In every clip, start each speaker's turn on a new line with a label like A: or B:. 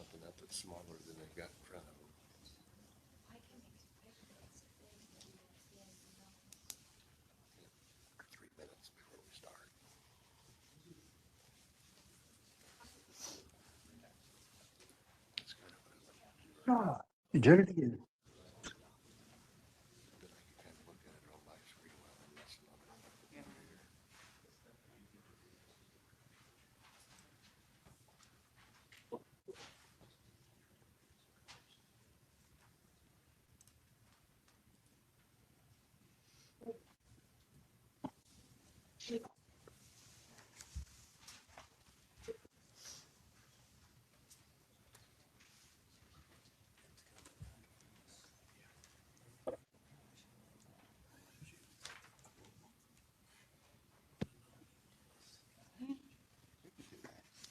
A: something up that's smaller than they've got in front of them. Yeah, 3 minutes before we start. That's kind of what I like to do.
B: Ah, you did it again.
A: Then I can kind of look at it on my screen while I'm messing on my computer.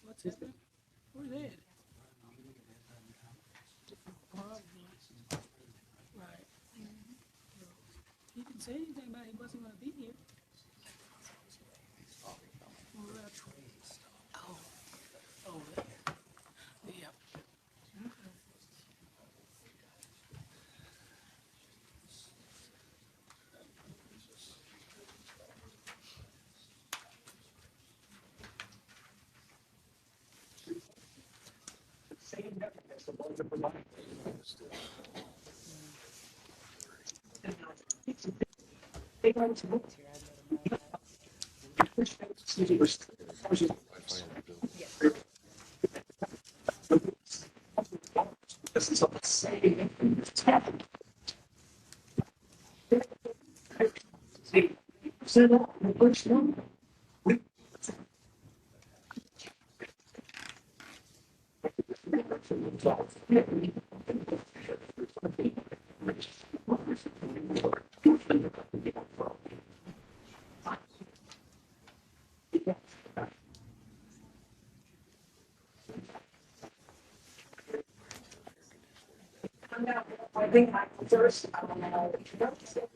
C: What's happening? Where's Ed? Probably. Right. He didn't say anything about he wasn't gonna be here. Well, oh. Oh, yeah.
D: I think I first, I don't know.
C: There's Ed.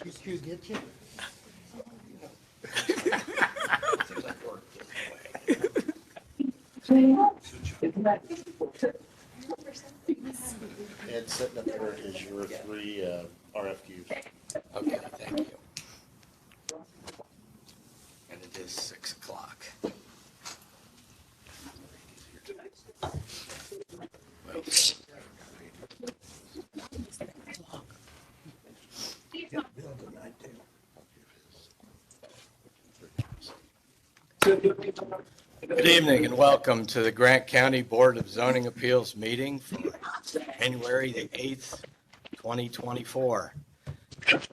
B: Did you get you?
E: Ed, sitting up there is your three RFQs.
A: Okay, thank you. And it is 6 o'clock. Well,
B: Yeah, Bill tonight too.
A: Good evening and welcome to the Grant County Board of Zoning Appeals meeting for January the 8th, 2024.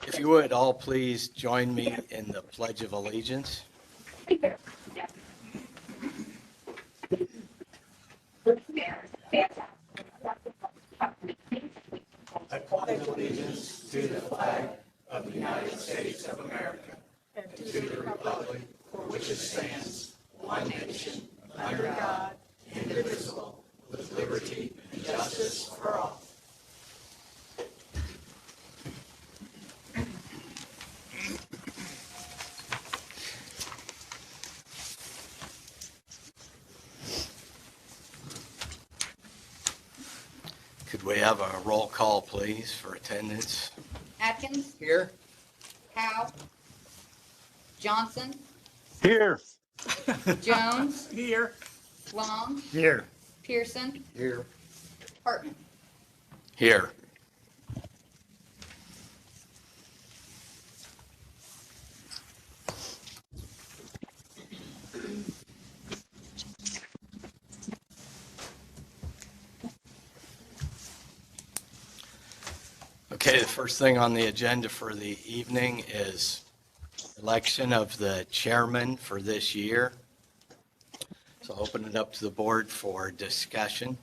A: If you would all please join me in the Pledge of Allegiance.
E: I pledge allegiance to the flag of the United States of America and to the republic for which it stands, one nation, under God, indivisible, with liberty and justice for all.
A: Could we have a roll call, please, for attendance?
F: Atkins,
A: Here.
F: Howe, Johnson,
B: Here.
F: Jones,
C: Here.
F: Long,
B: Here.
F: Pearson,
A: Here.
F: Hartman.
A: Here. Okay, the first thing on the agenda for the evening is election of the chairman for this year. So I'll open it up to the board for discussion.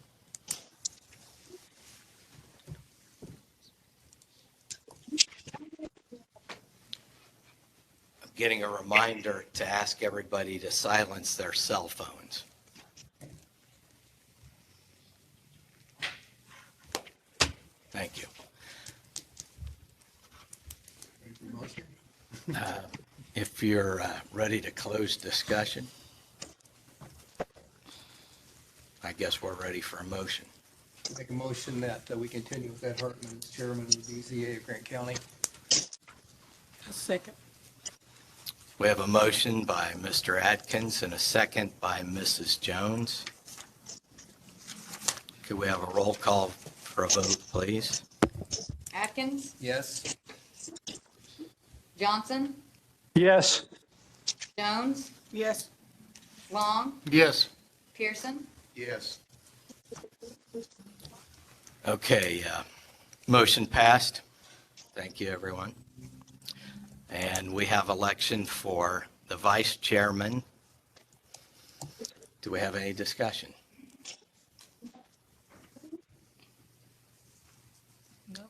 A: I'm getting a reminder to ask everybody to silence their cell phones. Thank you. If you're ready to close discussion, I guess we're ready for a motion.
G: Make a motion that we continue with Ed Hartman as chairman of the BZA of Grant County.
C: A second.
A: We have a motion by Mr. Atkins and a second by Mrs. Jones. Could we have a roll call for a vote, please?
F: Atkins,
G: Yes?
F: Johnson,
B: Yes.
F: Jones,
C: Yes.
F: Long,
B: Yes.
F: Pearson.
B: Yes.
A: Okay, motion passed. Thank you, everyone. And we have election for the vice chairman. Do we have any discussion?
C: No.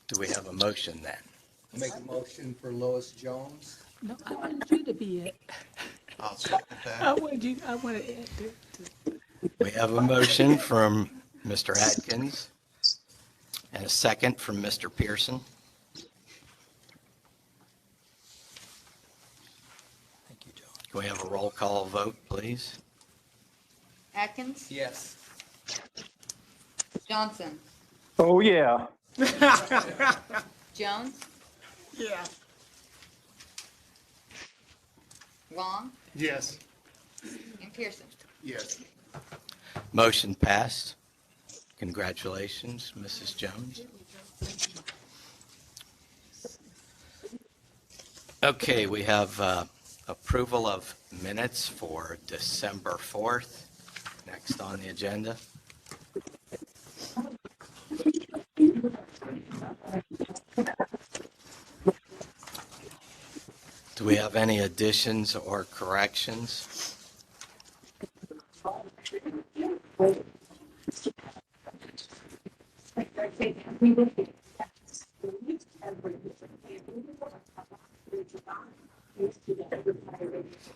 A: Do we have a motion then?
G: Make a motion for Lois Jones.
C: No, I wanted you to be it.
B: I'll second
C: I wanted Ed to.
A: We have a motion from Mr. Atkins and a second from Mr. Pearson.
G: Thank you, Joe.
A: Can we have a roll call vote, please?
F: Atkins,
G: Yes.
F: Johnson,
B: Oh, yeah.
F: Jones,
C: Yeah.
F: Long,
B: Yes.
F: and Pearson.
B: Yes.
A: Motion passed. Congratulations, Mrs. Jones. Okay, we have approval of minutes for December 4th. Next on the agenda. Do we have any additions or corrections?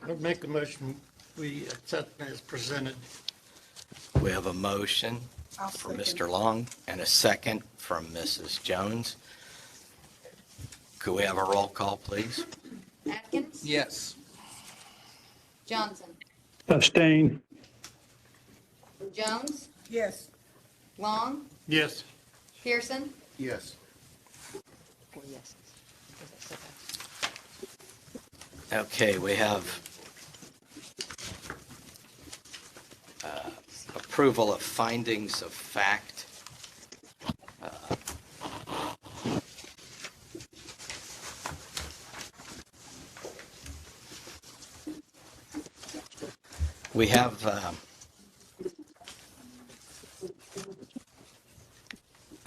B: I'd make a motion, we accept as presented.
A: We have a motion from Mr. Long and a second from Mrs. Jones. Could we have a roll call, please?
F: Atkins,
G: Yes.
F: Johnson,
B: Abstain.
F: Jones,
C: Yes.
F: Long,
B: Yes.
F: Pearson,
B: Yes.
A: Okay, we have approval of findings of fact. We have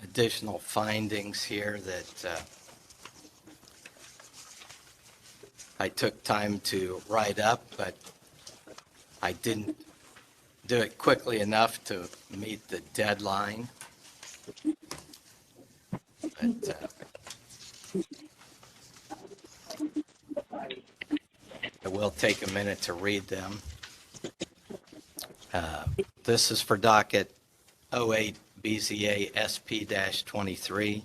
A: additional findings here that I took time to write up, but I didn't do it quickly enough to meet the deadline. But I will take a minute to read them. This is for docket 08 BZA SP-23,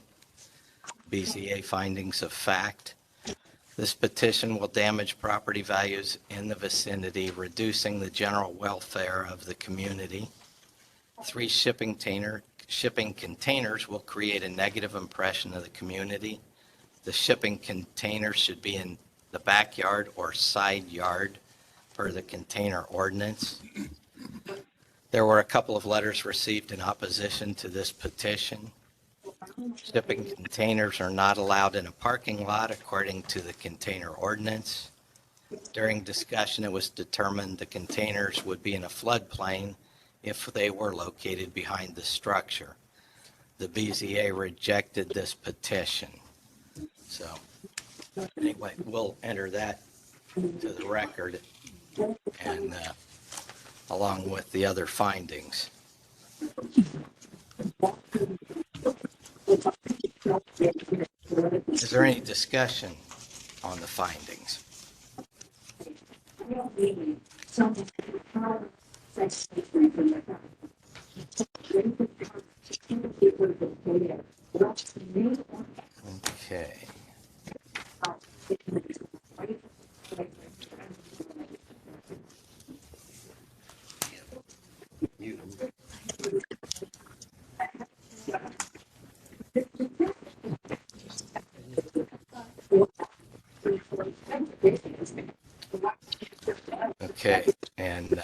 A: BZA findings of fact. This petition will damage property values in the vicinity, reducing the general welfare of the community. 3 shipping containers will create a negative impression of the community. The shipping containers should be in the backyard or side yard per the container ordinance. There were a couple of letters received in opposition to this petition. Shipping containers are not allowed in a parking lot according to the container ordinance. During discussion, it was determined the containers would be in a floodplain if they were located behind the structure. The BZA rejected this petition. So Anyway, we'll enter that to the record and along with the other findings. Is there any discussion on the findings? Okay. Okay, and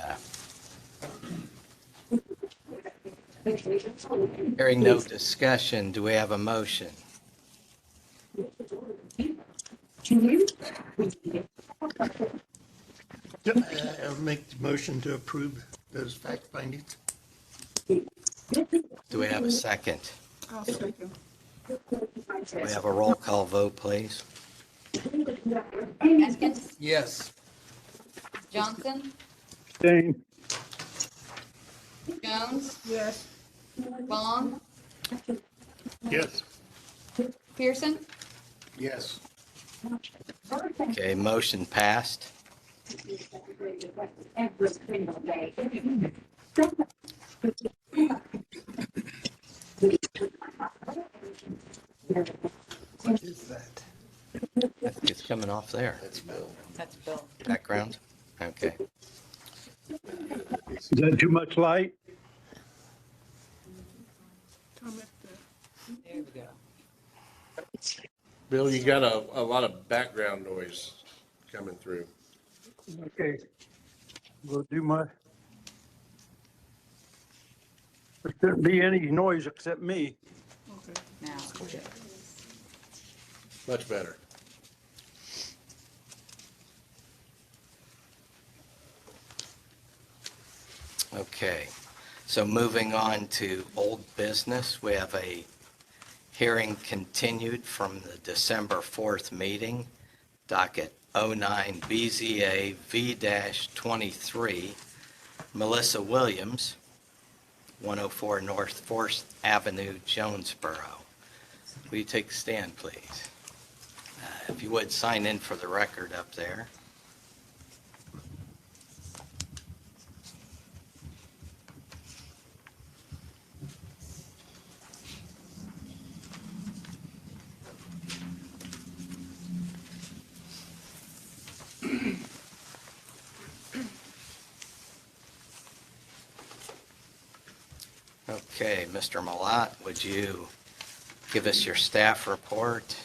A: hearing no discussion, do we have a motion?
B: I'll make the motion to approve those fact findings.
A: Do we have a second?
C: I'll second.
A: Do we have a roll call vote, please?
F: Atkins,
G: Yes.
F: Johnson,
B: Abstain.
F: Jones,
C: Yes.
F: Long,
B: Yes.
F: Pearson,
B: Yes.
A: Okay, motion passed.
D: Every single day.
G: What is that?
A: I think it's coming off there.
G: That's Bill.
F: that's Bill.
A: Background? Okay.
B: Is that too much light?
C: Come at the,
F: There we go.
E: Bill, you got a lot of background noise coming through.
B: Okay. We'll do my. There shouldn't be any noise except me.
C: okay.
F: Now,
E: Much better.
A: Okay, so moving on to old business, we have a hearing continued from the December 4th meeting, docket 09 BZA V-23, Melissa Williams, 104 North 4th Avenue, Jonesboro. Will you take a stand, please? If you would, sign in for the record up there. Okay, Mr. Malat, would you give us your staff report?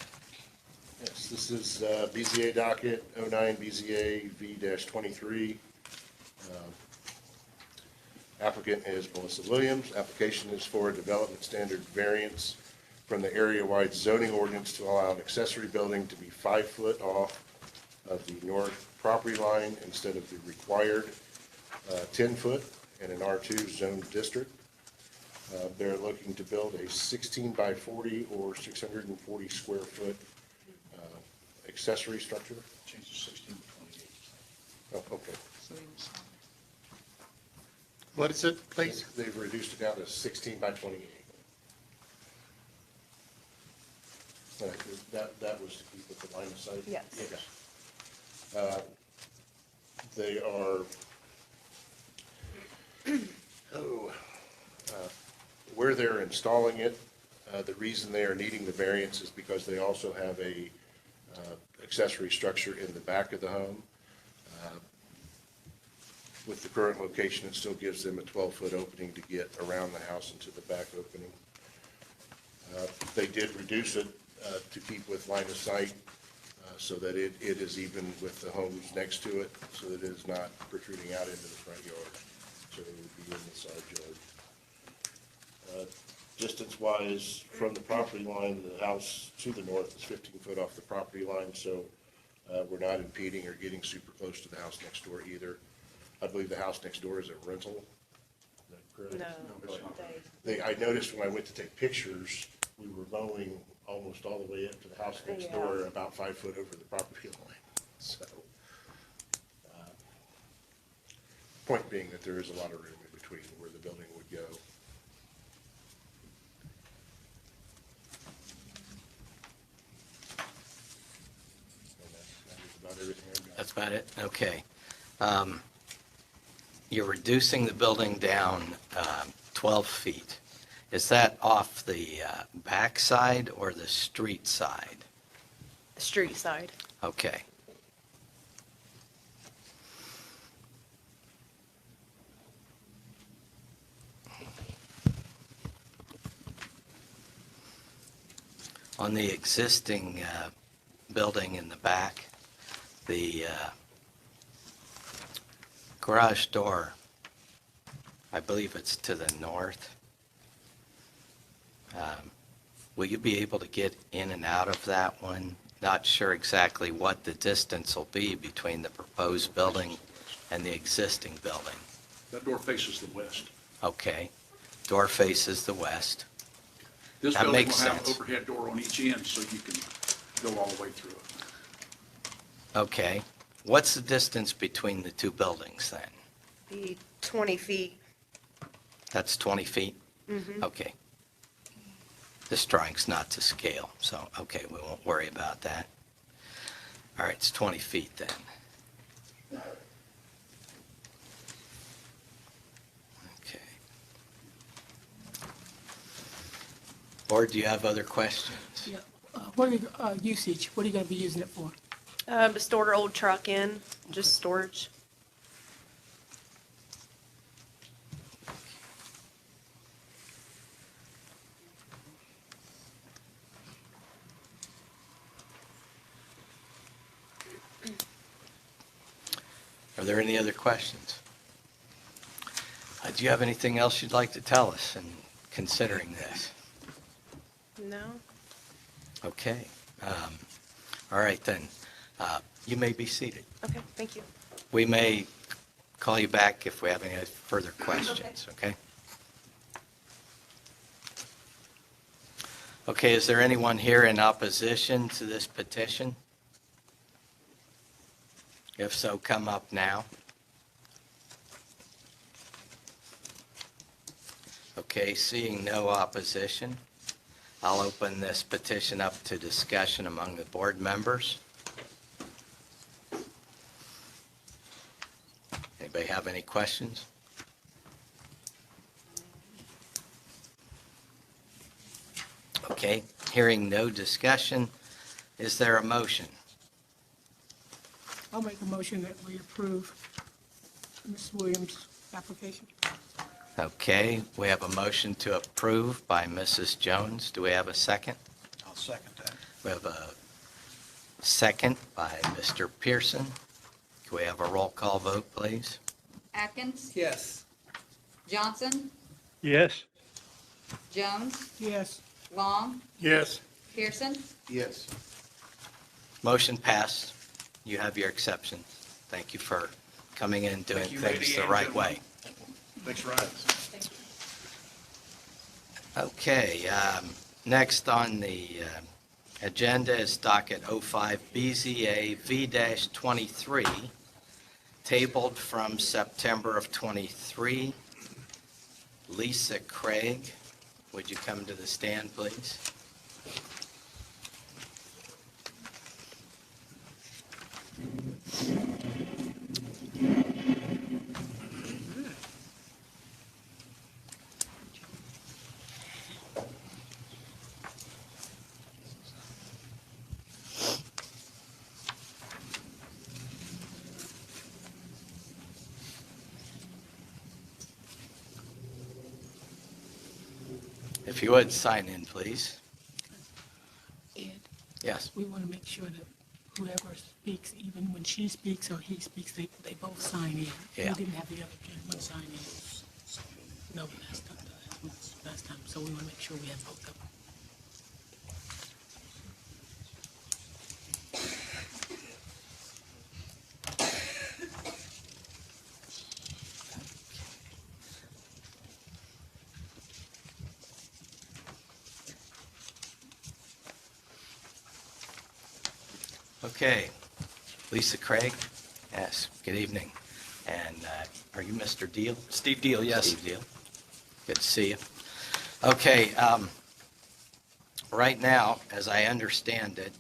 E: Yes, this is BZA docket 09 BZA V-23. Applicant is Melissa Williams. Application is for a development standard variance from the area-wide zoning ordinance to allow an accessory building to be 5 foot off of the north property line instead of the required 10 foot in an R2 zoned district. They're looking to build a 16 by 40 or 640 square foot accessory structure.
H: Change to 16 to 28.
E: Oh, okay.
B: What is it, please?
E: They've reduced it down to 16 by 28. That was to keep with the line of sight?
F: Yes.
E: They are, where they're installing it, the reason they are needing the variance is because they also have a accessory structure in the back of the home. With the current location, it still gives them a 12-foot opening to get around the house into the back opening. They did reduce it to keep with line of sight so that it is even with the homes next to it, so that it is not protruding out into the front yard. So it would be in the side yard. Distance-wise, from the property line, the house to the north is 15 foot off the property line, so we're not impeding or getting super close to the house next door either. I believe the house next door is a rental. Is that correct?
H: No,
E: I noticed when I went to take pictures, we were mowing
H: almost all the way up to the house next
E: Yeah.
H: door, about 5 foot over the property line. So, point being that there is a lot of room in between where the building would go. And that is about everything I've got.
A: That's about it? Okay. You're reducing the building down 12 feet. Is that off the back side or the street side?
E: The street side.
A: Okay. On the existing building in the back, the garage door, I believe it's to the north. Will you be able to get in and out of that one? Not sure exactly what the distance will be between the proposed building and the existing building.
I: That door faces the west.
A: Okay. Door faces the west.
I: This
A: That
I: building will
A: makes
I: have an
A: sense.
I: overhead door on each end, so you can go all the way through it.
A: Okay. What's the distance between the two buildings then?
E: Be 20 feet.
A: That's 20 feet? Okay. This drawing's not to scale, so, okay, we won't worry about that. All right, it's 20 feet then. Okay. Board, do you have other questions?
C: Yeah. What are you, usage, what are you gonna be using it for?
E: To store old truck in, just storage.
A: Are there any other questions? Do you have anything else you'd like to tell us in considering this?
E: No?
A: Okay. All right then. You may be seated.
E: Okay, thank you.
A: We may call you back if we have any further questions, okay? Okay, is there anyone here in opposition to this petition? If so, come up now. Okay, seeing no opposition, I'll open this petition up to discussion among the board members. Anybody have any questions? Okay, hearing no discussion, is there a motion?
C: I'll make a motion that we approve Ms. Williams' application.
A: Okay, we have a motion to approve by Mrs. Jones. Do we have a second?
I: I'll second that.
A: We have a second by Mr. Pearson. Can we have a roll call vote, please?
F: Atkins,
G: Yes.
F: Johnson,
B: Yes.
C: Yes.
F: Long,
B: Yes.
F: Pearson,
H: Yes.
A: Motion passed. You have your exception. Thank you for coming in and doing
I: Thank you,
A: things
I: lady
A: the
I: and
A: right
I: gentlemen.
A: way.
I: Thanks for having us.
A: Okay, next on the agenda is docket 05 BZA V-23, tabled from September of '23. Lisa Craig, would you come to the stand, please? If you would, sign in, please.
C: Ed,
A: Yes.
C: we want to make sure that whoever speaks, even when she speaks or he speaks, they both sign in.
A: Yeah.
C: We didn't have the other gentleman sign in. No, last time, so we want to make sure we have both of them.
A: Okay, Lisa Craig, yes, good evening. And are you Mr. Deal?
G: Steve Deal, yes.
A: Steve Deal. Good to see you. Okay, right now, as I understand it,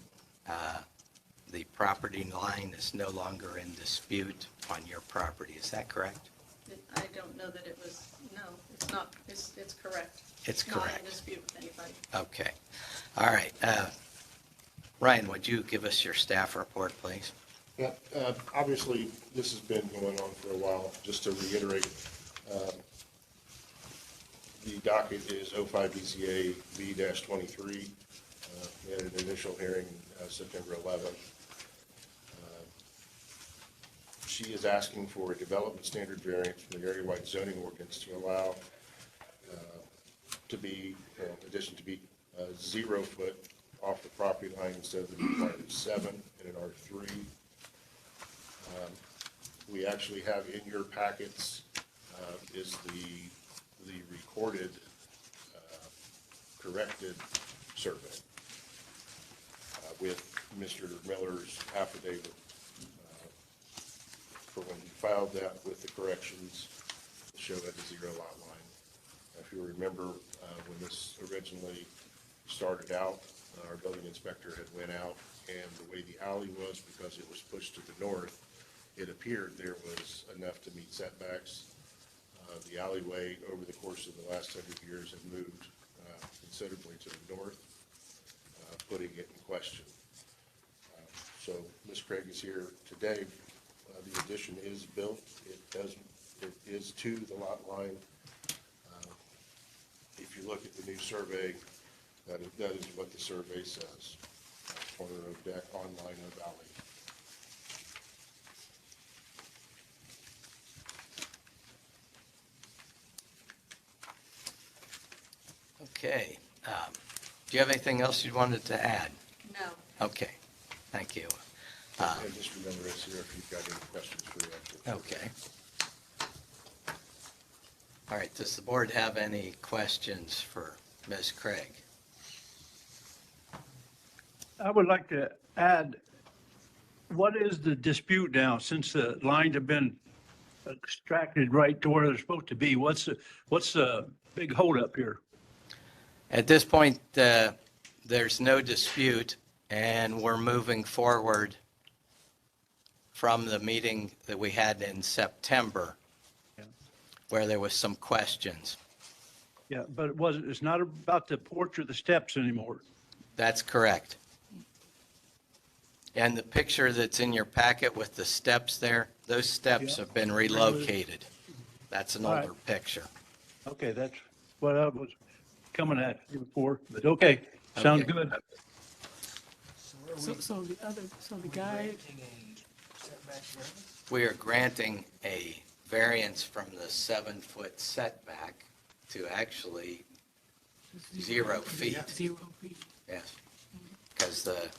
A: the property line is no longer in dispute on your property. Is that correct?
E: I don't know that it was, no, it's not, it's correct.
A: It's
E: Not in
A: correct.
E: dispute with anybody.
A: Okay. All right. Ryan, would you give us your staff report, please?
H: Yeah, obviously, this has been going on for a while. Just to reiterate, the docket is 05 BZA V-23. We had an initial hearing September 11th. She is asking for a development standard variance from the area-wide zoning ordinance to allow to be, in addition to be 0 foot off the property line instead of the required 7 in an R3. We actually have in your packets is the recorded corrected survey with Mr. Miller's affidavit for when he filed that with the corrections to show that the 0 lot line. If you remember, when this originally started out, our building inspector had went out, and the way the alley was, because it was pushed to the north, it appeared there was enough to meet setbacks. The alleyway, over the course of the last 100 years, had moved considerably to the north, putting it in question. So Ms. Craig is here today. The addition is built. It is to the lot line. If you look at the new survey, that is what the survey says. Corner of deck on line of alley.
A: Okay. Do you have anything else you wanted to add?
E: No.
A: Okay. Thank you.
H: And just remember us here if you've got any questions for the applicant.
A: Okay. All right. Does the board have any questions for Ms. Craig?
J: I would like to add, what is the dispute now, since the lines have been extracted right to where they're supposed to be? What's the big holdup here?
A: At this point, there's no dispute, and we're moving forward from the meeting that we had in September,
J: Yeah.
A: where there was some questions.
J: Yeah, but it's not about the porch or the steps anymore.
A: That's correct. And the picture that's in your packet with the steps there, those steps
J: Yeah.
A: have been relocated. That's an
J: All right.
A: older picture.
J: Okay, that's what I was coming at you before, but okay, sounds
A: Okay.
J: good.
C: So the guy,
A: We are granting a variance from the 7-foot setback to actually 0 feet.
C: 0 feet.
A: Yes, because the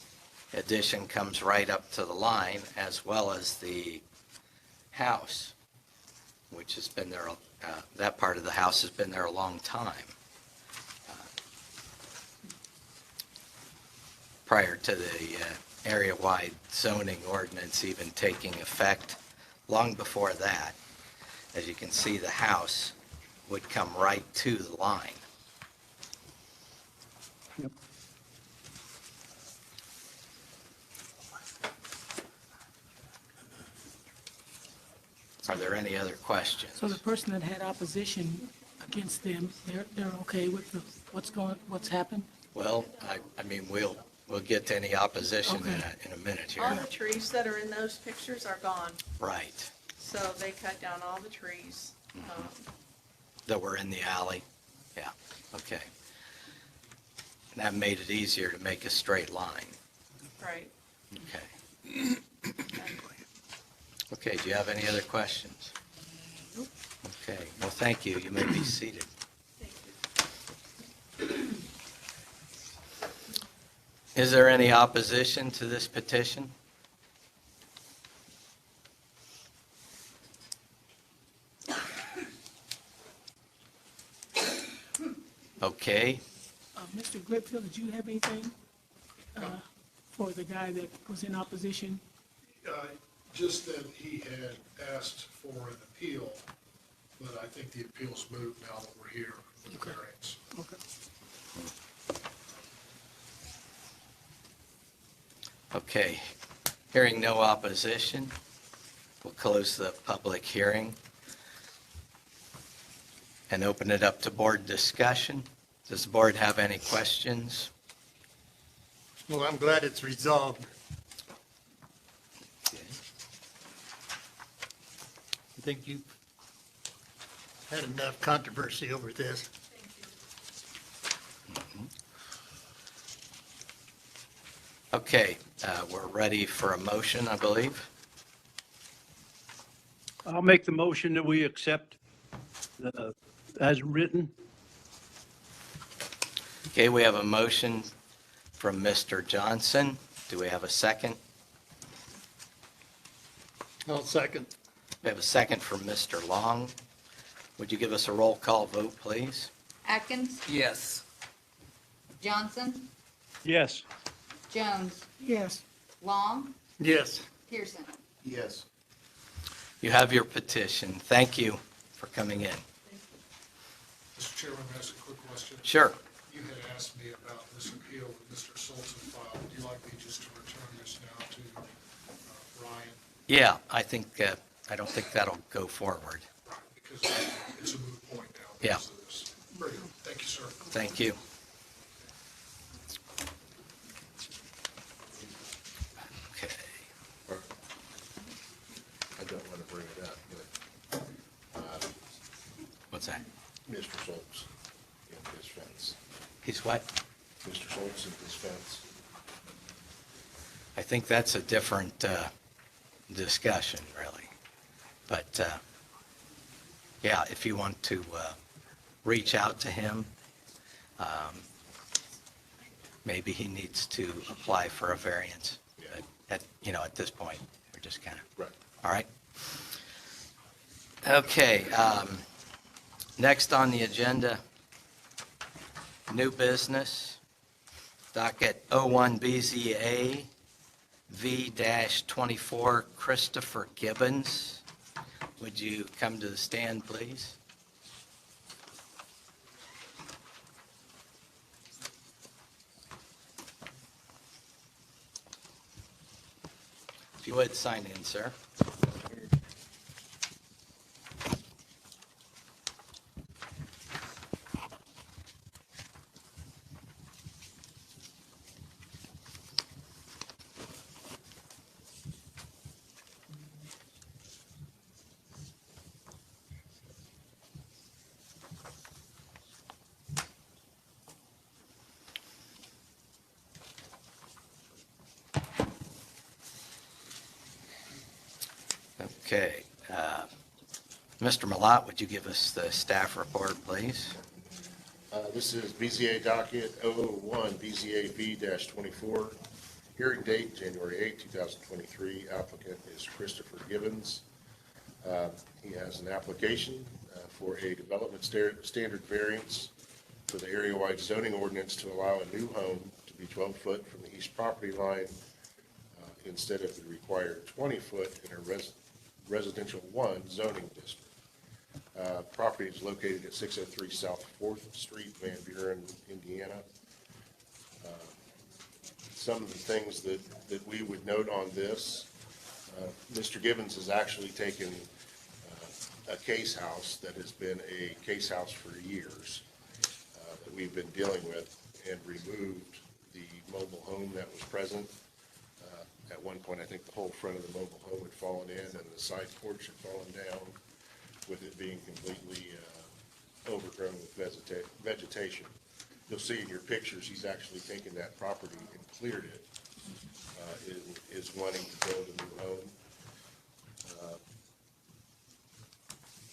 A: addition comes right up to the line, as well as the house, which has been there, that part of the house has been there a long time. Prior to the area-wide zoning ordinance even taking effect, long before that, as you can see, the house would come right to the line.
J: Yep.
A: Are there any other questions?
C: So the person that had opposition against them, they're okay with what's happened?
A: Well, I mean, we'll get to any opposition
C: Okay.
A: in a minute
E: All
A: here.
E: the trees that are in those pictures are gone.
A: Right,
E: So they cut down all the trees.
A: that were in the alley. Yeah, okay. And that made it easier to make a straight line.
E: Right.
A: Okay. Okay, do you have any other questions? Okay, well, thank you. You may be seated.
E: Thank you.
A: Is there any opposition to this petition? Okay,
C: Mr. Gripfield, did you have anything for the guy that was in opposition?
K: Just that he had asked for an appeal, but I think the appeal's moved now that we're here with the variance.
C: Okay.
A: Okay, hearing no opposition, we'll close the public hearing and open it up to board discussion. Does the board have any questions?
B: Well, I'm glad it's resolved. I think you've had enough controversy over this.
A: Okay, we're ready for a motion, I believe.
J: I'll make the motion that we accept as written.
A: Okay, we have a motion from Mr. Johnson. Do we have a second?
B: I'll second.
A: We have a second from Mr. Long. Would you give us a roll call vote, please?
F: Atkins,
G: Yes.
F: Johnson,
J: Yes.
F: Jones,
C: Yes.
F: Long,
B: Yes.
F: Pearson.
H: Yes.
A: You have your petition. Thank you for coming in.
K: Mr. Chairman, may I ask a quick question?
A: Sure.
K: You had asked me about this appeal that Mr. Schultz had filed. Would you like me just to return this now to Ryan?
A: Yeah, I don't think that'll go forward.
K: Right, because it's a moot point now.
A: Yeah.
K: because of this. Very good. Thank you, sir.
A: Thank you. Okay.
H: I don't want to bring it up, but
A: What's that?
H: Mr. Schultz and his fence.
A: He's what?
H: Mr. Schultz and his fence.
A: I think that's a different discussion, really. But, yeah, if you want to reach out to him, maybe he needs to apply for a variance. But at this point, we're just kind of,
H: Right.
A: all right? Okay, next on the agenda, new business, docket 01 BZA V-24 Christopher Gibbons. Would you come to the stand, please? If you would, sign in, sir. Okay. Mr. Malat, would you give us the staff report, please?
H: This is BZA docket 001 BZA V-24. Hearing date, January 8, 2023. Applicant is Christopher Gibbons. He has an application for a development standard variance for the area-wide zoning ordinance to allow a new home to be 12 foot from the east property line instead of the required 20 foot in a residential 1 zoning district. Property is located at 603 South 4th Street, Van Buren, Indiana. Some of the things that we would note on this, Mr. Gibbons has actually taken a case house that has been a case house for years that we've been dealing with and removed the mobile home that was present. At one point, I think the whole front of the mobile home had fallen in and the side porch had fallen down, with it being completely overgrown with vegetation. You'll see in your pictures, he's actually taken that property and cleared it, is wanting to build a new home.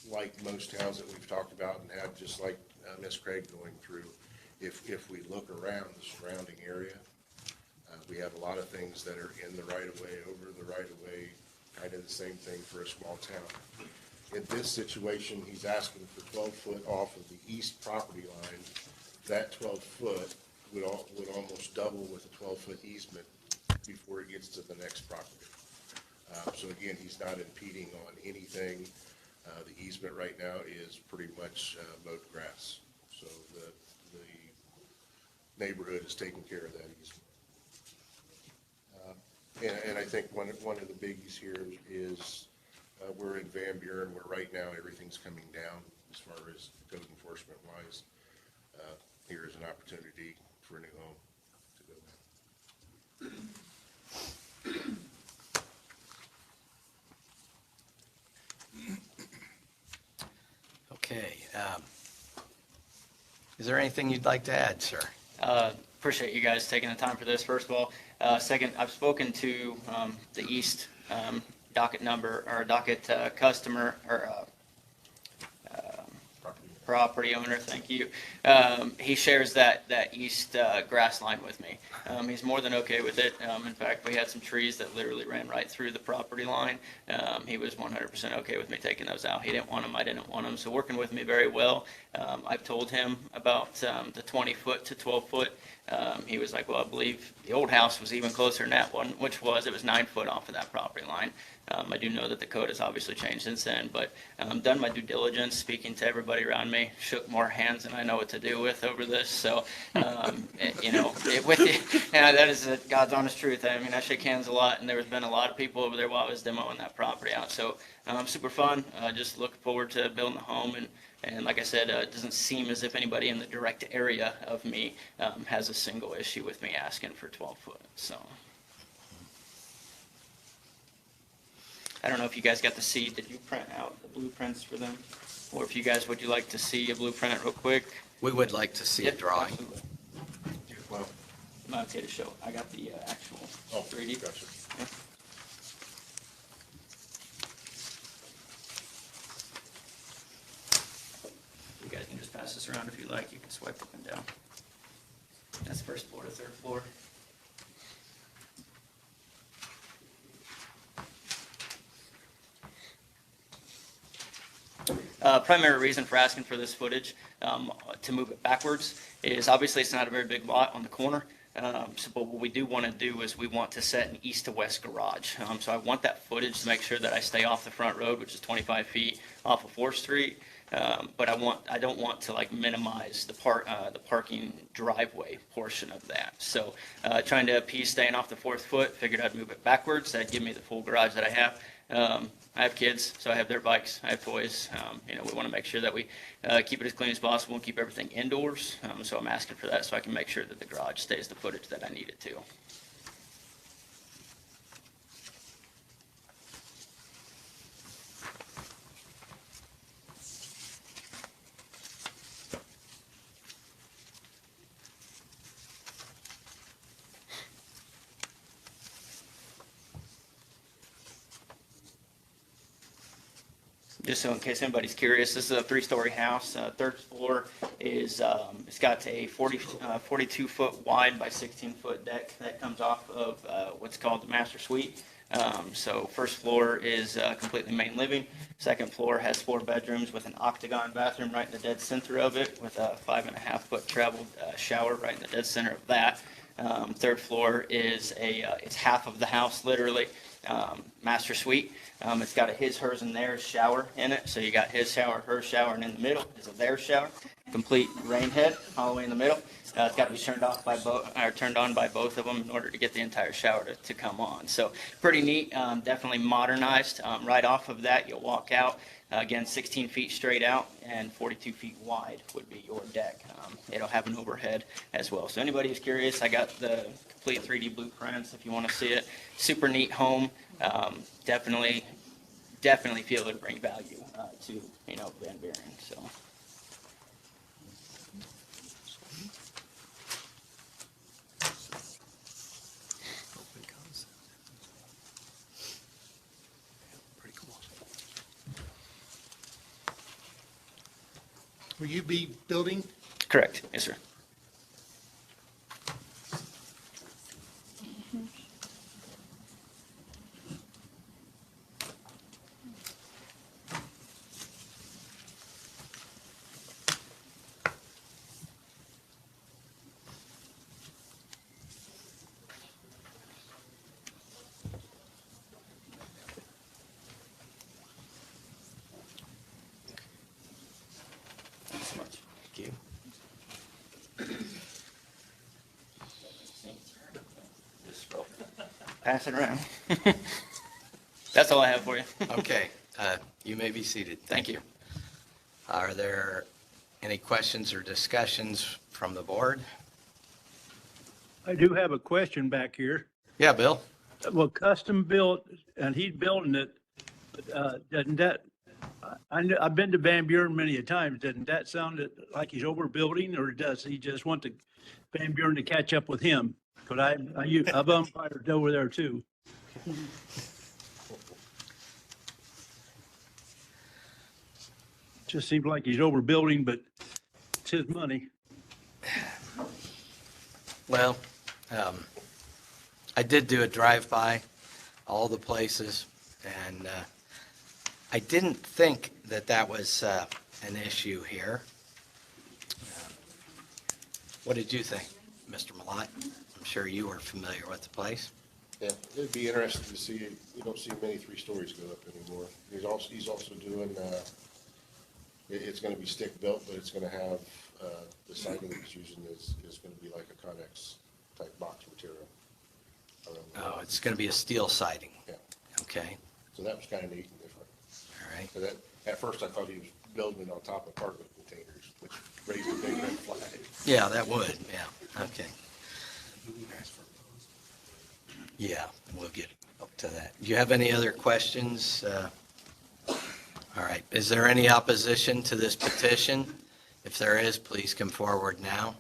H: Like most towns that we've talked about and had, just like Ms. Craig going through, if we look around the surrounding area, we have a lot of things that are in the right-of-way, over the right-of-way, kind of the same thing for a small town. In this situation, he's asking for 12 foot off of the east property line. That 12 foot would almost double with a 12 foot easement before it gets to the next property. So again, he's not impeding on anything. The easement right now is pretty much mowed grass. So the neighborhood is taking care of that easement. And I think one of the biggies here is we're in Van Buren, where right now everything's coming down as far as code enforcement wise. Here is an opportunity for a new home to go in.
A: Okay. Is there anything you'd like to add, sir?
L: Appreciate you guys taking the time for this, first of all. Second, I've spoken to the East docket number, or docket customer, or property owner, thank you. He shares that east grass line with me. He's more than okay with it. In fact, we had some trees that literally ran right through the property line. He was 100% okay with me taking those out. He didn't want them, I didn't want them, so working with me very well. I've told him about the 20-foot to 12-foot. He was like, well, I believe the old house was even closer than that one, which was, it was 9 foot off of that property line. I do know that the code has obviously changed since then, but done my due diligence, speaking to everybody around me, shook more hands than I know what to do with over this. So, that is God's honest truth. I mean, I shake hands a lot, and there's been a lot of people over there while I was demoing that property out. So, super fun. Just looking forward to building a home, and like I said, it doesn't seem as if anybody in the direct area of me has a single issue with me asking for 12 foot. So. I don't know if you guys got to see, did you print out the blueprints for them? Or if you guys, would you like to see a blueprint real quick?
A: We would like to see a
L: Yep,
A: drawing.
L: absolutely.
H: Well,
L: I'm okay to show. I got the actual 3D.
H: Gotcha.
L: Yep. You guys can just pass this around if you like. You can swipe up and down. That's first floor to third floor. Primary reason for asking for this footage to move it backwards is obviously it's not a very big lot on the corner. But what we do want to do is we want to set an east to west garage. So I want that footage to make sure that I stay off the front road, which is 25 feet off of 4th Street. But I don't want to like minimize the parking driveway portion of that. So trying to appease staying off the 4th foot, figured I'd move it backwards. That'd give me the full garage that I have. I have kids, so I have their bikes, I have toys. We want to make sure that we keep it as clean as possible and keep everything indoors. So I'm asking for that so I can make sure that the garage stays the footage that I need it to. Just so in case anybody's curious, this is a 3-story house. 3rd floor is, it's got a 42-foot wide by 16-foot deck that comes off of what's called the master suite. So 1st floor is completely main living. 2nd floor has 4 bedrooms with an octagon bathroom right in the dead center of it, with a 5.5-foot traveled shower right in the dead center of that. 3rd floor is it's half of the house, literally. Master suite. It's got a his, hers, and theirs shower in it. So you got his shower, her shower, and in the middle is a their shower. Complete rain head all the way in the middle. It's got to be turned on by both of them in order to get the entire shower to come on. So pretty neat. Definitely modernized. Right off of that, you'll walk out. Again, 16 feet straight out and 42 feet wide would be your deck. It'll have an overhead as well. So anybody who's curious, I got the complete 3D blueprints if you want to see it. Super neat home. Definitely feel it would bring value to Van Buren. So.
B: Will you be building?
L: Correct. Yes, sir. pass it around. That's all I have for you.
A: Okay, you may be seated. Thank you. Are there any questions or discussions from the board?
J: I do have a question back here.
A: Yeah, Bill?
J: Well, custom built, and he's building it, doesn't that, I've been to Van Buren many a time. Doesn't that sound like he's overbuilding, or does he just want Van Buren to catch up with him? Because I've umpired over there too. Just seems like he's overbuilding, but it's his money.
A: Well, I did do a drive-by, all the places, and I didn't think that was an issue here. What did you think, Mr. Malat? I'm sure you were familiar with the place.
H: Yeah, it'd be interesting to see, you don't see many 3 stories go up anymore. He's also doing, it's gonna be stick built, but it's gonna have, the siding he's using is gonna be like a Connex type box material.
A: Oh, it's going to be a steel siding.
H: Yeah,
A: Okay,
H: so that was kind of neat and different.
A: all right.
H: So that, at first I thought he was building on top of cargo containers, which raised a big red flag.
A: Yeah, that would, yeah, okay. Yeah, we'll get up to that. Do you have any other questions? All right, is there any opposition to this petition? If there is, please come forward now.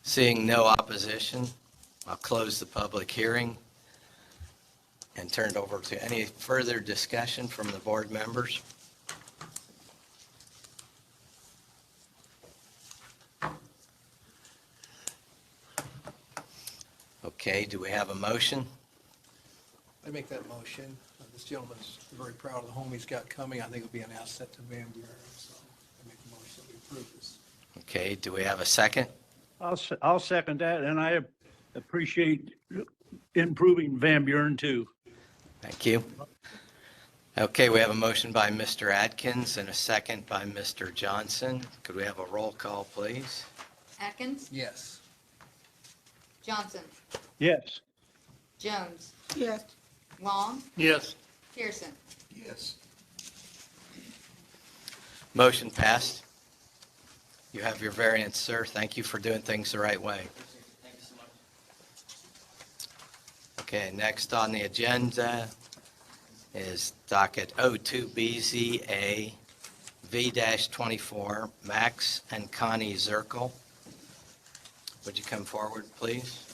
A: Seeing no opposition, I'll close the public hearing and turn it over to any further discussion from the board members. Okay, do we have a motion?
G: I make that motion. This gentleman's very proud of the home he's got coming. I think it'll be an asset to Van Buren, so I make the motion that we approve this.
A: Okay, do we have a second?
J: I'll second that, and I appreciate improving Van Buren too.
A: Thank you. Okay, we have a motion by Mr. Atkins and a second by Mr. Johnson. Could we have a roll call, please?
F: Atkins,
G: Yes.
F: Johnson,
J: Yes.
F: Jones,
C: Yes.
F: Long,
B: Yes.
F: Pearson.
B: Yes.
A: Motion passed. You have your variance, sir. Thank you for doing things the right way.
L: Thank you so much.
A: Okay, next on the agenda is docket 02BZA V-24, Max and Connie Zirkle. Would you come forward, please?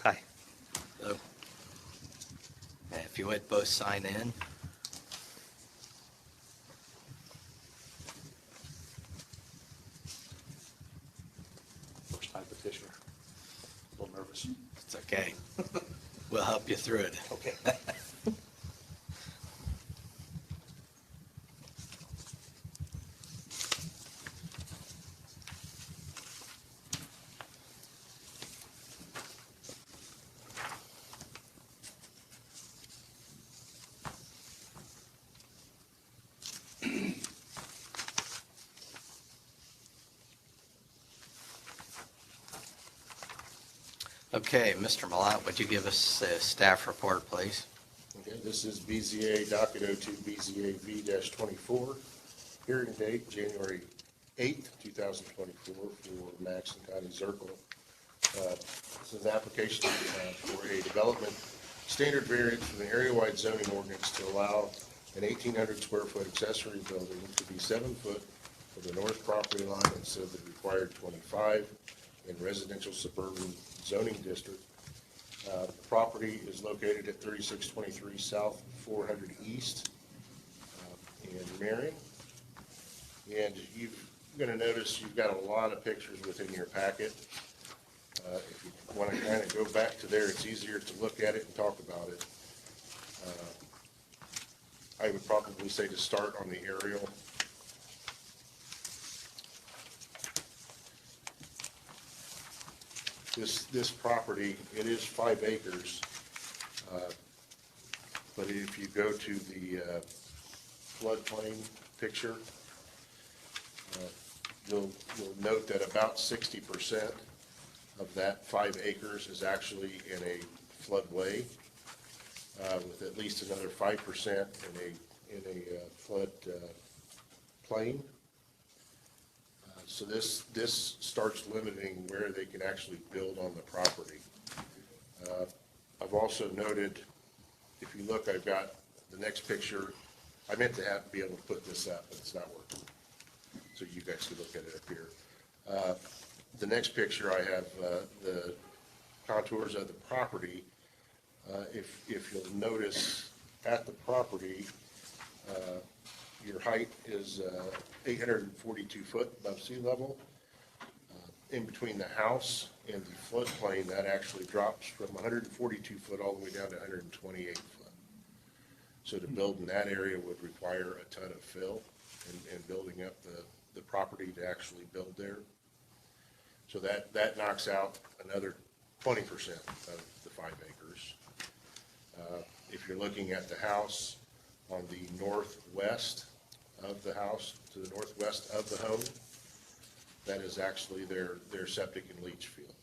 A: Hi. Hello. And if you would, both sign in.
I: First time petitioner. A little nervous.
A: It's okay. We'll help you through it.
I: Okay.
A: Okay, Mr. Malat, would you give us a staff report, please?
H: Okay, this is BZA docket 02 BZA V-24. Hearing date, January 8th, 2024 for Max and Connie Zirkle. This is an application for a development standard variance from the area-wide zoning ordinance to allow an 1,800 square foot accessory building to be 7 foot of the north property line instead of the required 25 in residential suburban zoning district. The property is located at 3623 South 400 East in Marion. And you're going to notice you've got a lot of pictures within your packet. If you want to kind of go back to there, it's easier to look at it and talk about it. I would probably say to start on the aerial. This property, it is 5 acres, but if you go to the floodplain picture, you'll note that about 60% of that 5 acres is actually in a floodway, with at least another 5% in a flood plain. So this starts limiting where they can actually build on the property. I've also noted, if you look, I've got the next picture. I meant to be able to put this up, but it's not working. So you guys can look at it up here. The next picture, I have the contours of the property. If you'll notice at the property, your height is 842 foot above sea level. In between the house and the floodplain, that actually drops from 142 foot all the way down to 128 foot. So to build in that area would require a ton of fill and building up the property to actually build there. So that knocks out another 20% of the 5 acres. If you're looking at the house on the northwest of the house, to the northwest of the home, that is actually their septic and leach field.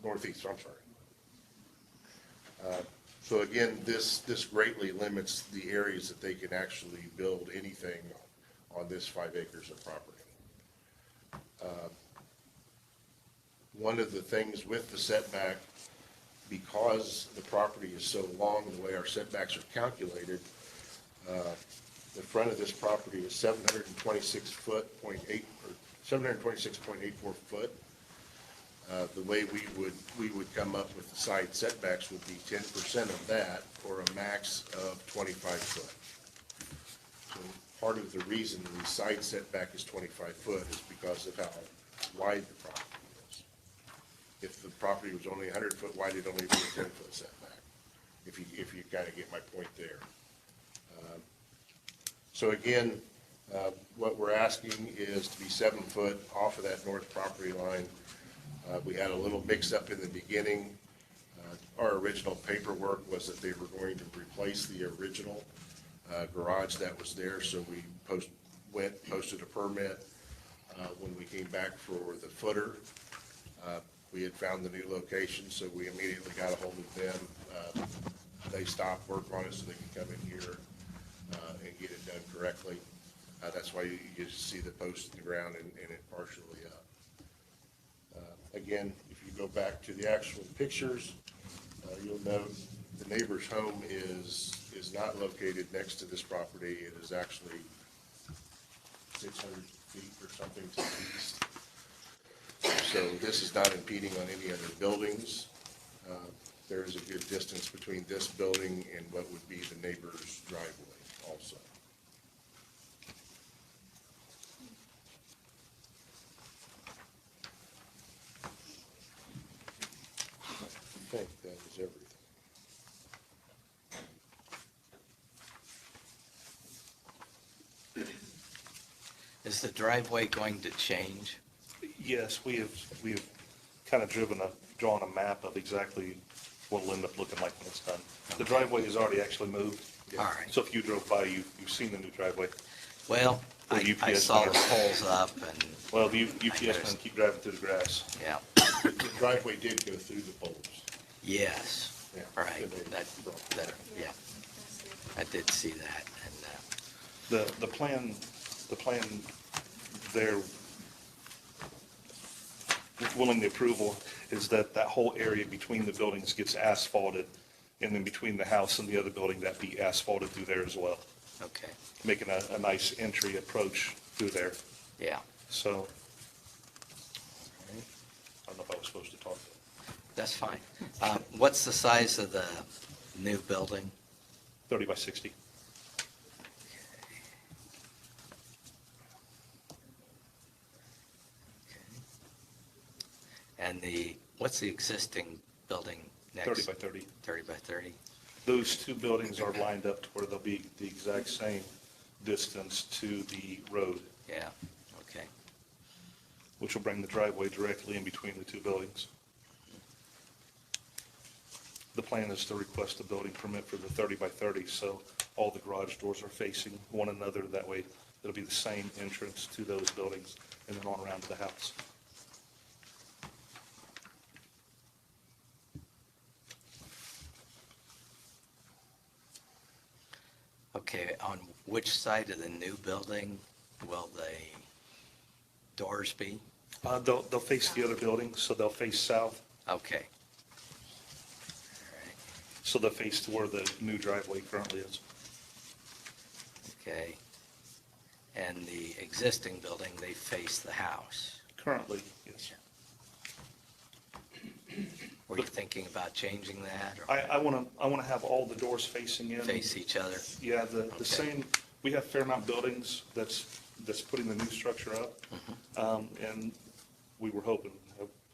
H: Northeast, I'm sorry. So again, this greatly limits the areas that they can actually build anything on this 5 acres of property. One of the things with the setback, because the property is so long, the way our setbacks are calculated, the front of this property is 726.84 foot. The way we would come up with the side setbacks would be 10% of that, or a max of 25 foot. So part of the reason the side setback is 25 foot is because of how wide the property is. If the property was only 100 foot wide, it'd only be a 10-foot setback, if you kind of get my point there. So again, what we're asking is to be 7 foot off of that north property line. We had a little mix-up in the beginning. Our original paperwork was that they were going to replace the original garage that was there, so we posted a permit. When we came back for the footer, we had found the new location, so we immediately got a hold of them. They stopped work on it so they could come in here and get it done correctly. That's why you see the post in the ground and it partially up. Again, if you go back to the actual pictures, you'll note the neighbor's home is not located next to this property. It is actually 600 feet or something to the east. So this is not impeding on any other buildings. There is a good distance between this building and what would be the neighbor's driveway also. I think that is everything.
A: Is the driveway going to change?
I: Yes, we have kind of drawn a map of exactly what it'll end up looking like when it's done. The driveway is already actually moved.
A: All right.
I: So if you drove by, you've seen the new driveway.
A: Well,
I: Or
A: I
I: UPS
A: saw the
I: runners.
A: poles up and,
I: Well, the UPS men keep driving through the grass.
A: yeah,
H: The driveway did go through the poles.
A: yes,
H: Yeah.
A: right, that, yeah. I did see that, and,
I: The plan there, willing the approval, is that whole area between the buildings gets asphalted, and then between the house and the other building, that be asphalted through there as well,
A: okay,
I: making a nice entry approach through there.
A: yeah,
I: So, I don't know if I was supposed to talk.
A: that's fine. What's the size of the new building?
I: 30 by 60.
A: And what's the existing building next?
I: 30 by 30.
A: 30 by 30?
I: Those two buildings are lined up to where they'll be the exact same distance to the road,
A: Yeah, okay,
I: which will bring the driveway directly in between the two buildings. The plan is to request a building permit for the 30 by 30, so all the garage doors are facing one another. That way, It'll be the same entrance to those buildings and then on around to the house.
A: Okay, on which side of the new building will the doors be?
I: They'll face the other buildings, so they'll face south.
A: Okay.
I: So they'll face to where the new driveway currently is.
A: Okay. And the existing building, they face the house.
I: Currently, yes.
A: Were you thinking about changing that or
I: I want to have all the doors facing in.
A: face each other?
I: Yeah, the
A: Okay.
I: same, we have Fairmount Buildings that's putting the new structure up. And we were hoping,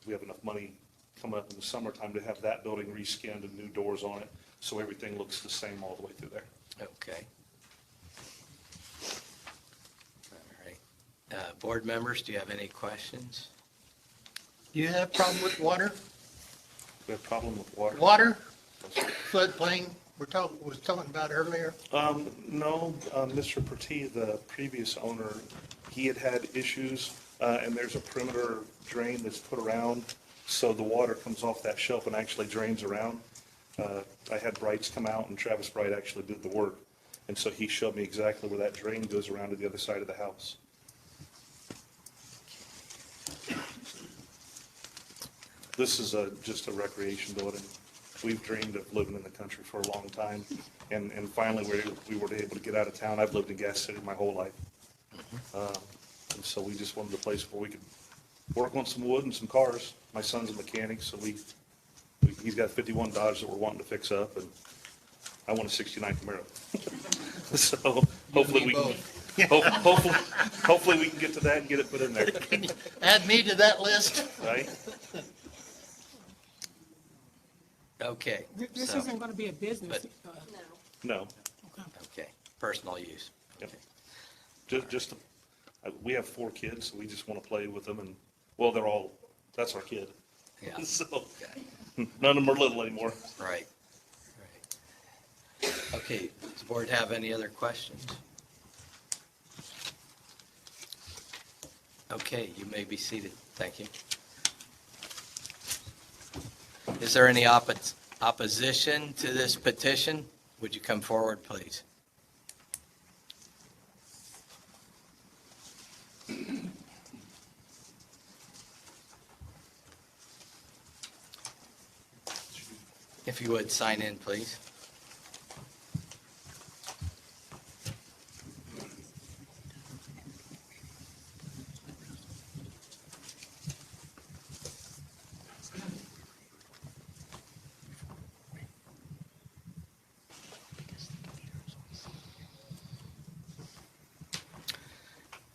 I: we have enough money coming up in the summertime to have that building reskinned and new doors on it, so everything looks the same all the way through there.
A: Okay. All right. Board members, do you have any questions?
B: Do you have a problem with water?
I: We have a problem with water.
B: Water, floodplain, was talking about earlier?
I: No, Mr. Pertee, the previous owner, he had issues, and there's a perimeter drain that's put around, so the water comes off that shelf and actually drains around. I had Brights come out, and Travis Bright actually did the work, and so he showed me exactly where that drain goes around to the other side of the house. This is just a recreation building. We've dreamed of living in the country for a long time, and finally we were able to get out of town. I've lived in Gas City my whole life. And so we just wanted a place where we could work on some wood and some cars. My son's a mechanic, so he's got 51 Dodge that we're wanting to fix up, and I want a 69 Camaro. So hopefully we can, hopefully we can get to that and get it put in there,
B: Can you add me to that list?
I: right?
A: Okay.
C: This
A: so-
C: isn't gonna be a business.
I: No,
A: Okay, personal use.
I: Yep. Just, we have 4 kids, so we just want to play with them, and, well, that's our kid.
A: Yeah,
I: So,
A: okay,
I: none of them are little anymore.
A: right. Right. Okay, does the board have any other questions? Okay, you may be seated. Thank you. Is there any opposition to this petition? Would you come forward, please? If you would, sign in, please.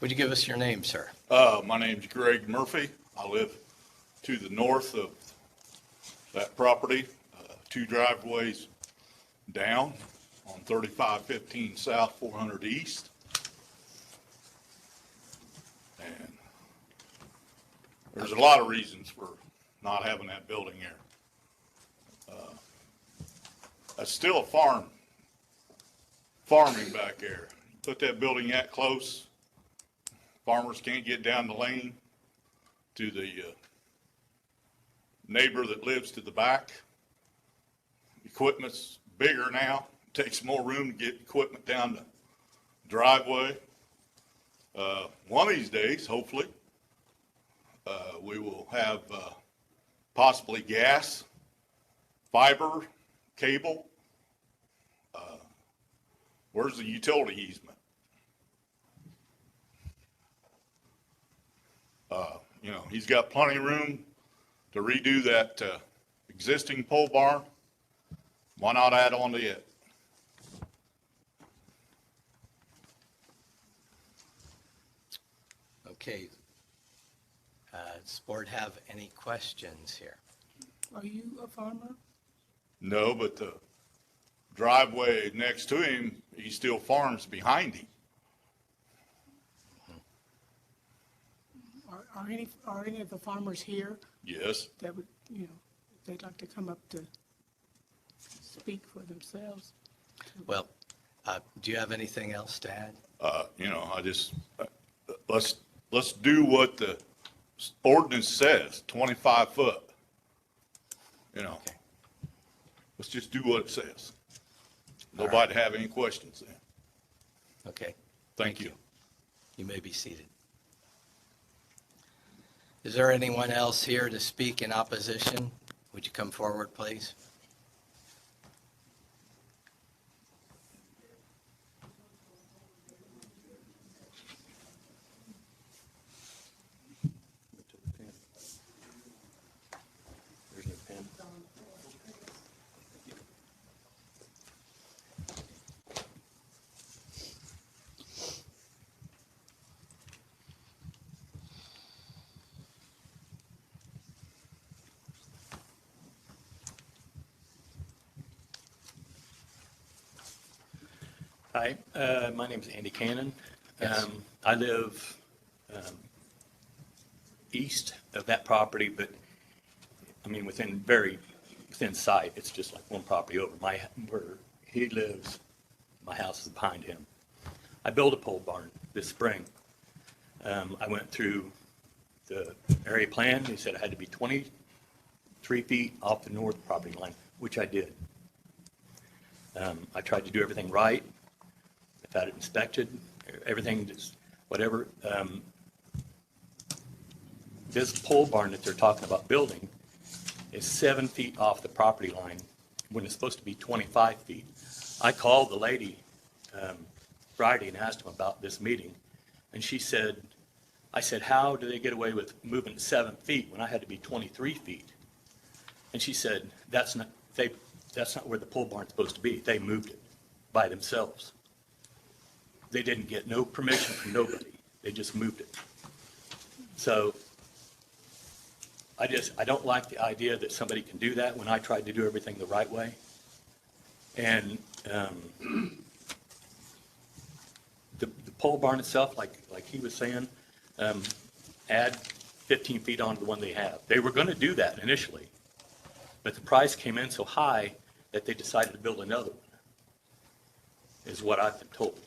A: Would you give us your name, sir?
M: My name's Greg Murphy. I live to the north of that property, 2 driveways down on 3515 South, 400 East. And there's a lot of reasons for not having that building there. That's still a farming back there. Put that building that close, farmers can't get down the lane to the neighbor that lives to the back. Equipment's bigger now, takes more room to get equipment down the driveway. One of these days, hopefully, we will have possibly gas, fiber, cable. Where's the utility easement? He's got plenty of room to redo that existing pole barn. Why not add on to it?
A: Okay. Does the board have any questions here?
C: Are you a farmer?
M: No, but the driveway next to him, he still farms behind him.
C: Are any of the farmers here
M: Yes.
C: that would, if they'd like to come up to speak for themselves?
A: Well, do you have anything else to add?
M: I just, let's do what the ordinance says, 25 foot. Let's just do what it says. Nobody have any questions then.
A: Okay,
M: Thank you.
A: you may be seated. Is there anyone else here to speak in opposition? Would you come forward, please?
N: Hi, my name is Andy Cannon.
A: Yes.
N: I live east of that property, but, within sight. It's just like one property over. Where he lives, my house is behind him. I built a pole barn this spring. I went through the area plan. He said I had to be 23 feet off the north property line, which I did. I tried to do everything right. I've had it inspected, everything, just whatever. This pole barn that they're talking about building is 7 feet off the property line when it's supposed to be 25 feet. I called the lady Friday and asked him about this meeting, and I said, how do they get away with moving 7 feet when I had to be 23 feet? And she said, that's not where the pole barn's supposed to be. They moved it by themselves. They didn't get no permission from nobody. They just moved it. So I don't like the idea that somebody can do that when I tried to do everything the right way. And the pole barn itself, like he was saying, add 15 feet onto the one they have. They were going to do that initially, but the price came in so high that they decided to build another one, is what I've been told.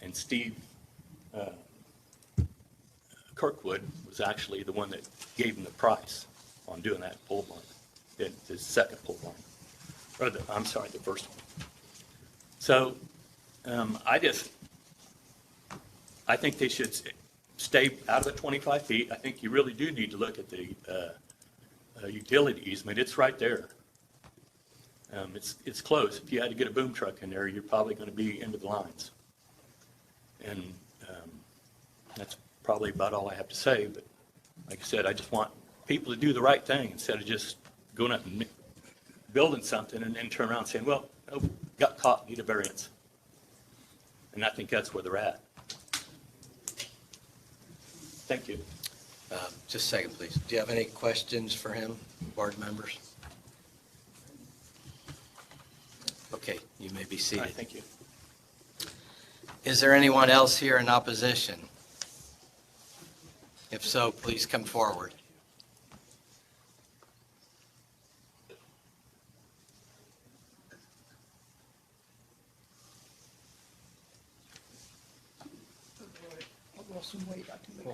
N: And Steve Kirkwood was actually the one that gave him the price on doing that pole barn, the second pole barn, or the first one. So I think they should stay out of the 25 feet. I think you really do need to look at the utility easement. It's right there. It's close. If you had to get a boom truck in there, you're probably going to be into the lines. And that's probably about all I have to say. But like I said, I just want people to do the right thing instead of just going up and building something and then turn around and saying, well, oh, got caught, need a variance. And I think that's where they're at. Thank you.
A: Just a second, please. Do you have any questions for him, board members? Okay, you may be
N: All
A: seated.
N: right, thank you.
A: Is there anyone else here in opposition? If so, please come forward.
C: I've lost some weight, I can make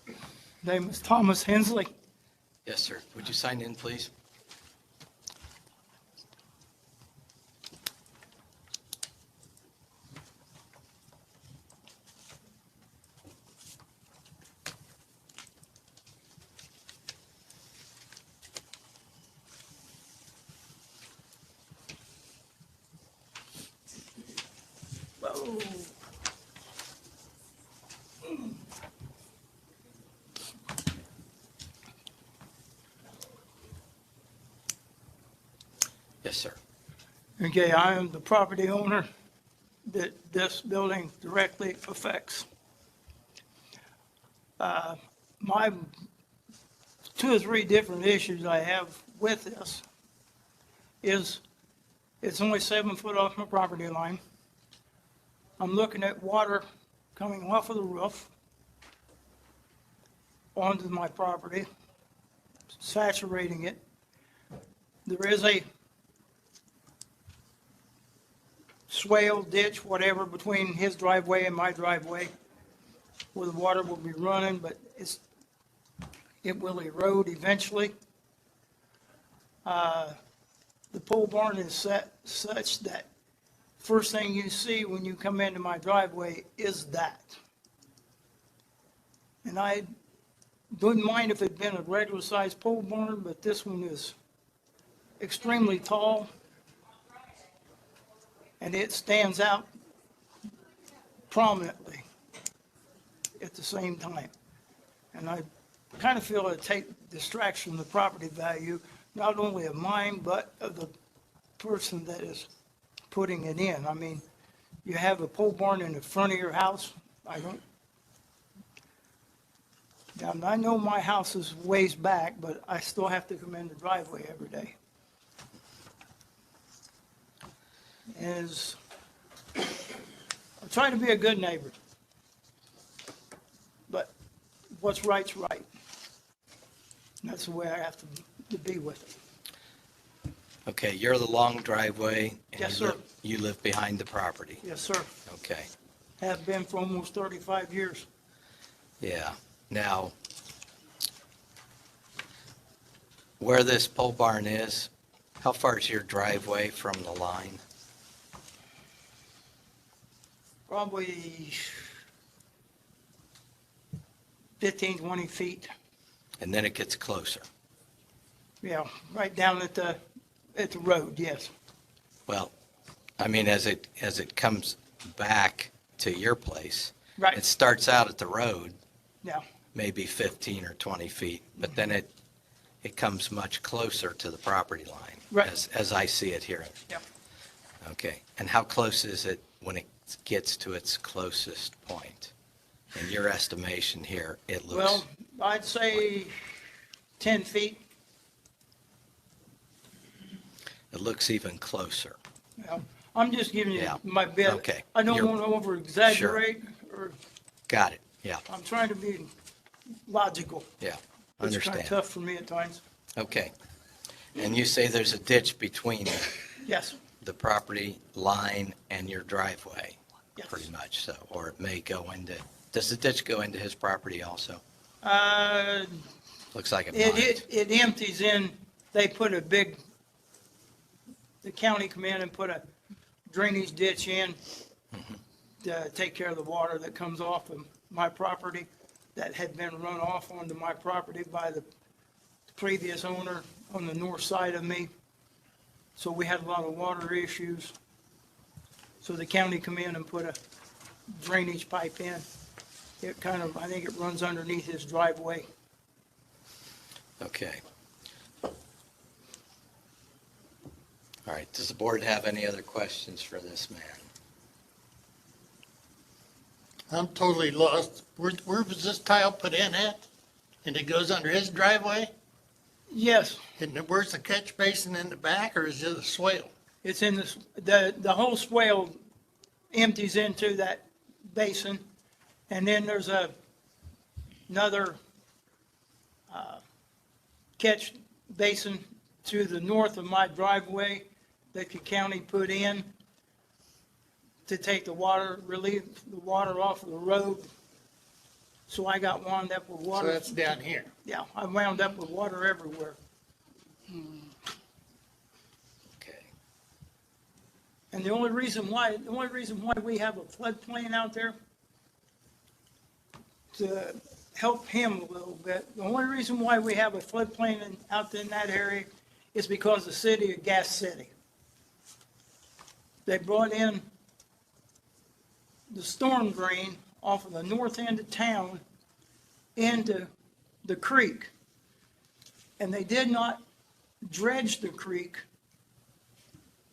C: it. Name is Thomas Hensley.
A: Yes, sir. Would you sign in, please? Yes, sir.
C: Okay, I am the property owner that this building directly affects. My 2 or 3 different issues I have with this is it's only 7 foot off my property line. I'm looking at water coming off of the roof onto my property, saturating it. There is a swale, ditch, whatever, between his driveway and my driveway, where the water will be running, but it will erode eventually. The pole barn is set such that first thing you see when you come into my driveway is that. And I wouldn't mind if it'd been a regular sized pole barn, but this one is extremely tall. And it stands out prominently at the same time. And I kind of feel it take distraction from the property value, not only of mine, but of the person that is putting it in. I mean, you have a pole barn in the front of your house. Now, I know my house is ways back, but I still have to come in the driveway every day. I try to be a good neighbor, but what's right's right. And that's the way I have to be with it.
A: Okay, you're the long driveway. And
C: Yes,
A: you
C: sir.
A: You live behind the property.
C: Yes, sir.
A: Okay,
C: Have been for almost 35 years.
A: yeah. Now, where this pole barn is, how far is your driveway from the line?
C: Probably 15, 20 feet.
A: And then it gets closer.
C: Yeah, right down at the road, yes.
A: Well, I mean, as it comes back to your place,
C: Right.
A: it starts out at the road,
C: Yeah,
A: maybe 15 or 20 feet, but then it comes much closer to the property line.
C: Right.
A: As I see it here.
C: yeah.
A: Okay, and how close is it when it gets to its closest point? In your estimation here, it looks,
C: Well, I'd say 10 feet.
A: it looks even closer.
C: Yeah. I'm just giving you
A: Yeah.
C: my bit.
A: Okay.
C: I don't
A: You're-
C: want to over-exaggerate, or
A: Got it, yeah,
C: I'm trying to be logical.
A: yeah,
C: It's kind
A: understand.
C: of tough for me at times.
A: Okay. And you say there's a ditch between
C: Yes,
A: the property line and your driveway,
C: yes.
A: pretty much, so, or it may go into, does the ditch go into his property also? Looks like it might.
C: It empties in, they put the county come in and put a drainage ditch in to take care of the water that comes off of my property that had been run off onto my property by the previous owner on the north side of me. So we had a lot of water issues. So the county come in and put a drainage pipe in. It kind of, I think it runs underneath his driveway.
A: Okay. All right, does the board have any other questions for this man?
B: I'm totally lost. Where was this tile put in at? And it goes under his driveway?
C: Yes,
B: And where's the catch basin in the back, or is it a swale?
C: it's in the whole swale empties into that basin. And then there's another catch basin to the north of my driveway that the county put in to take the water, relieve the water off of the road. So I got wound up with
B: So
C: water.
B: that's down here.
C: Yeah, I wound up with water everywhere.
A: Okay.
C: And the only reason why we have a floodplain out there, to help him a little bit, the only reason why we have a floodplain out in that area is because the city of Gas City. They brought in the storm drain off of the north end of town into the creek. And they did not dredge the creek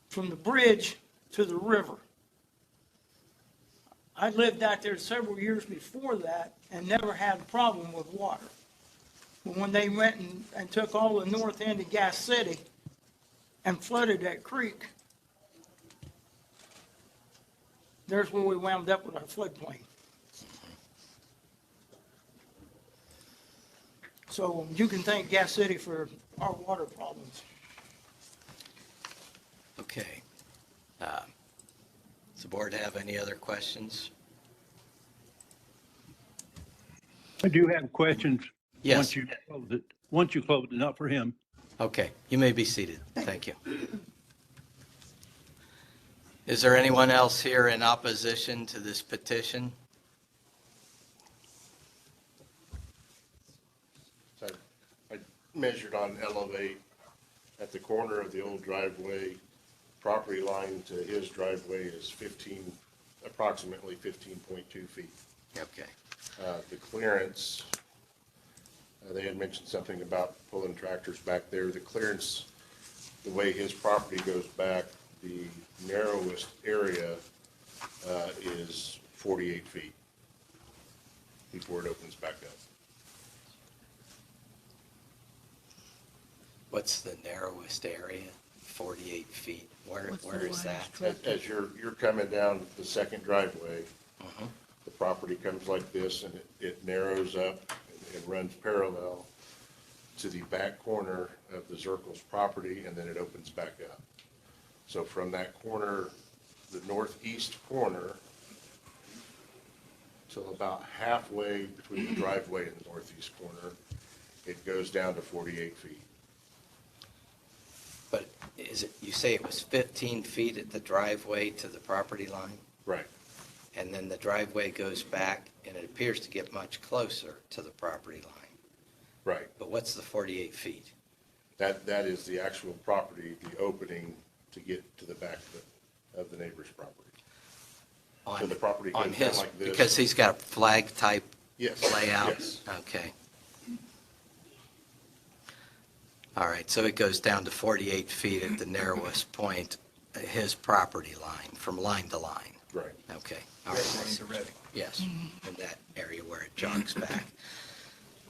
C: from the bridge to the river. I lived out there several years before that and never had a problem with water. But when they went and took all the north end of Gas City and flooded that creek, there's where we wound up with our floodplain. So you can thank Gas City for our water problems.
A: Okay. Does the board have any other questions?
J: I do have questions.
A: Yes.
J: Once you close it, not for him.
A: Okay, you may be seated. Thank you. Is there anyone else here in opposition to this petition?
H: So I measured on Elevate at the corner of the old driveway, property line to his driveway is approximately 15.2 feet.
A: Okay.
H: The clearance, they had mentioned something about pulling tractors back there. The clearance, the way his property goes back, the narrowest area is 48 feet before it opens back up.
A: What's the narrowest area? 48 feet. Where is that?
H: As you're coming down the second driveway, the property comes like this and it narrows up and runs parallel to the back corner of the Zirkles property, and then it opens back up. So from that corner, the northeast corner, till about halfway between the driveway and the northeast corner, it goes down to 48 feet.
A: But you say it was 15 feet at the driveway to the property line?
H: Right.
A: And then the driveway goes back and it appears to get much closer to the property line.
H: Right.
A: But what's the 48 feet?
H: That is the actual property, the opening to get to the back of the neighbor's property. So the property
A: On
H: goes down
A: his,
H: like this.
A: because he's got a flag type
H: Yes.
A: layout?
H: Yes.
A: Okay. All right, so it goes down to 48 feet at the narrowest point, his property line, from line to line.
H: Right.
A: Okay. All right. Yes, in that area where it jogs back.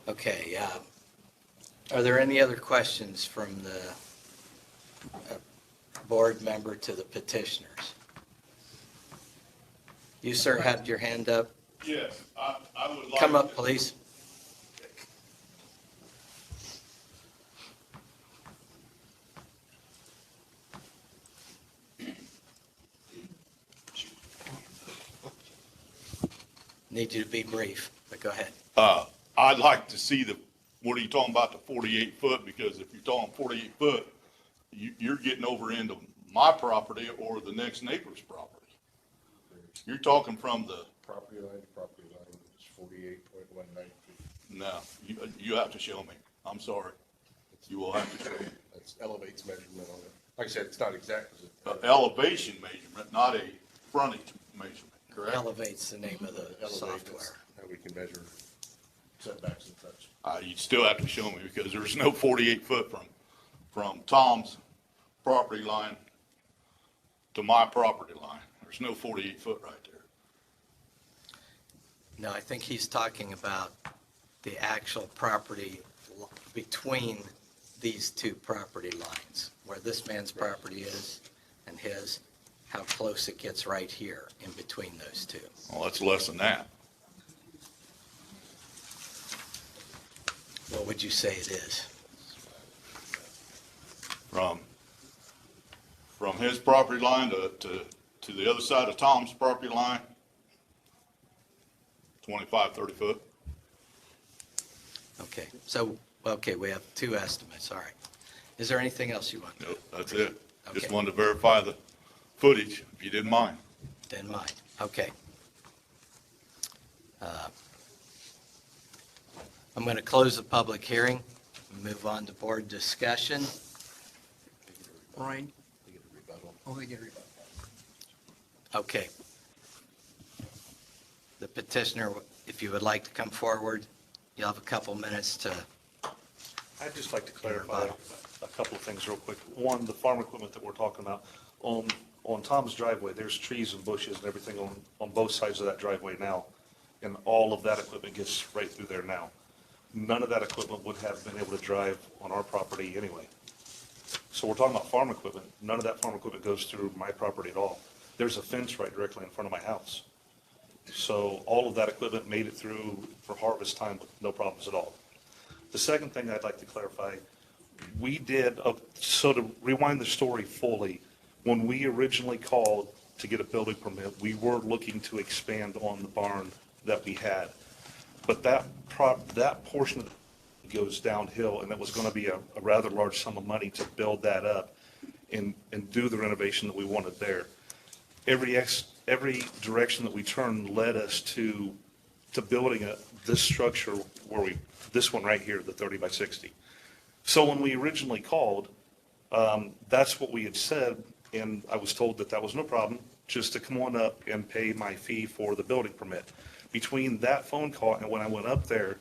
A: Okay, are there any other questions from the board member to the petitioners? You, sir, had your hand up.
M: Yes, I would like.
A: Come up, please. Need you to be brief, but go ahead.
M: I'd like to see what are you talking about, the 48 foot? Because if you're talking 48 foot, you're getting over into my property or the next neighbor's property. You're talking from the,
H: Property line to property line is 48.19 feet.
M: no, you have to show me. I'm sorry. You will have to show me.
H: That's Elevate's measurement on it. Like I said, it's not exact.
M: Elevation measurement, not a frontage measurement, correct?
A: Elevate's the name of the
H: Elevate,
A: software.
H: that's how we can measure setbacks and such.
M: You'd still have to show me because there's no 48 foot from Tom's property line to my property line. There's no 48 foot right there.
A: No, I think he's talking about the actual property between these two property lines, where this man's property is and his, how close it gets right here in between those two.
M: Well, that's less than that.
A: What would you say it is?
M: From his property line to the other side of Tom's property line, 25, 30 foot.
A: Okay, so, okay, we have two estimates, all right. Is there anything else you want?
M: Nope, that's it. Just
A: Okay.
M: wanted to verify the footage, if you didn't mind.
A: Then mine, okay. I'm going to close the public hearing, move on to board discussion.
G: Ryan?
H: They get a rebuttal.
G: Oh, they get a rebuttal.
A: Okay. The petitioner, if you would like to come forward, you'll have a couple minutes to,
I: I'd just like to clarify a couple of things real quick. One, the farm equipment that we're talking about, on Tom's driveway, there's trees and bushes and everything on both sides of that driveway now, and all of that equipment gets right through there now. None of that equipment would have been able to drive on our property anyway. So we're talking about farm equipment. None of that farm equipment goes through my property at all. There's a fence right directly in front of my house. So all of that equipment made it through for harvest time with no problems at all. The second thing I'd like to clarify, we did, so to rewind the story fully, when we originally called to get a building permit, we were looking to expand on the barn that we had. But that portion of it goes downhill, and it was going to be a rather large sum of money to build that up and do the renovation that we wanted there. Every direction that we turned led us to building this structure this one right here, the 30 by 60. So when we originally called, that's what we had said, and I was told that was no problem, just to come on up and pay my fee for the building permit. Between that phone call and when I went up there,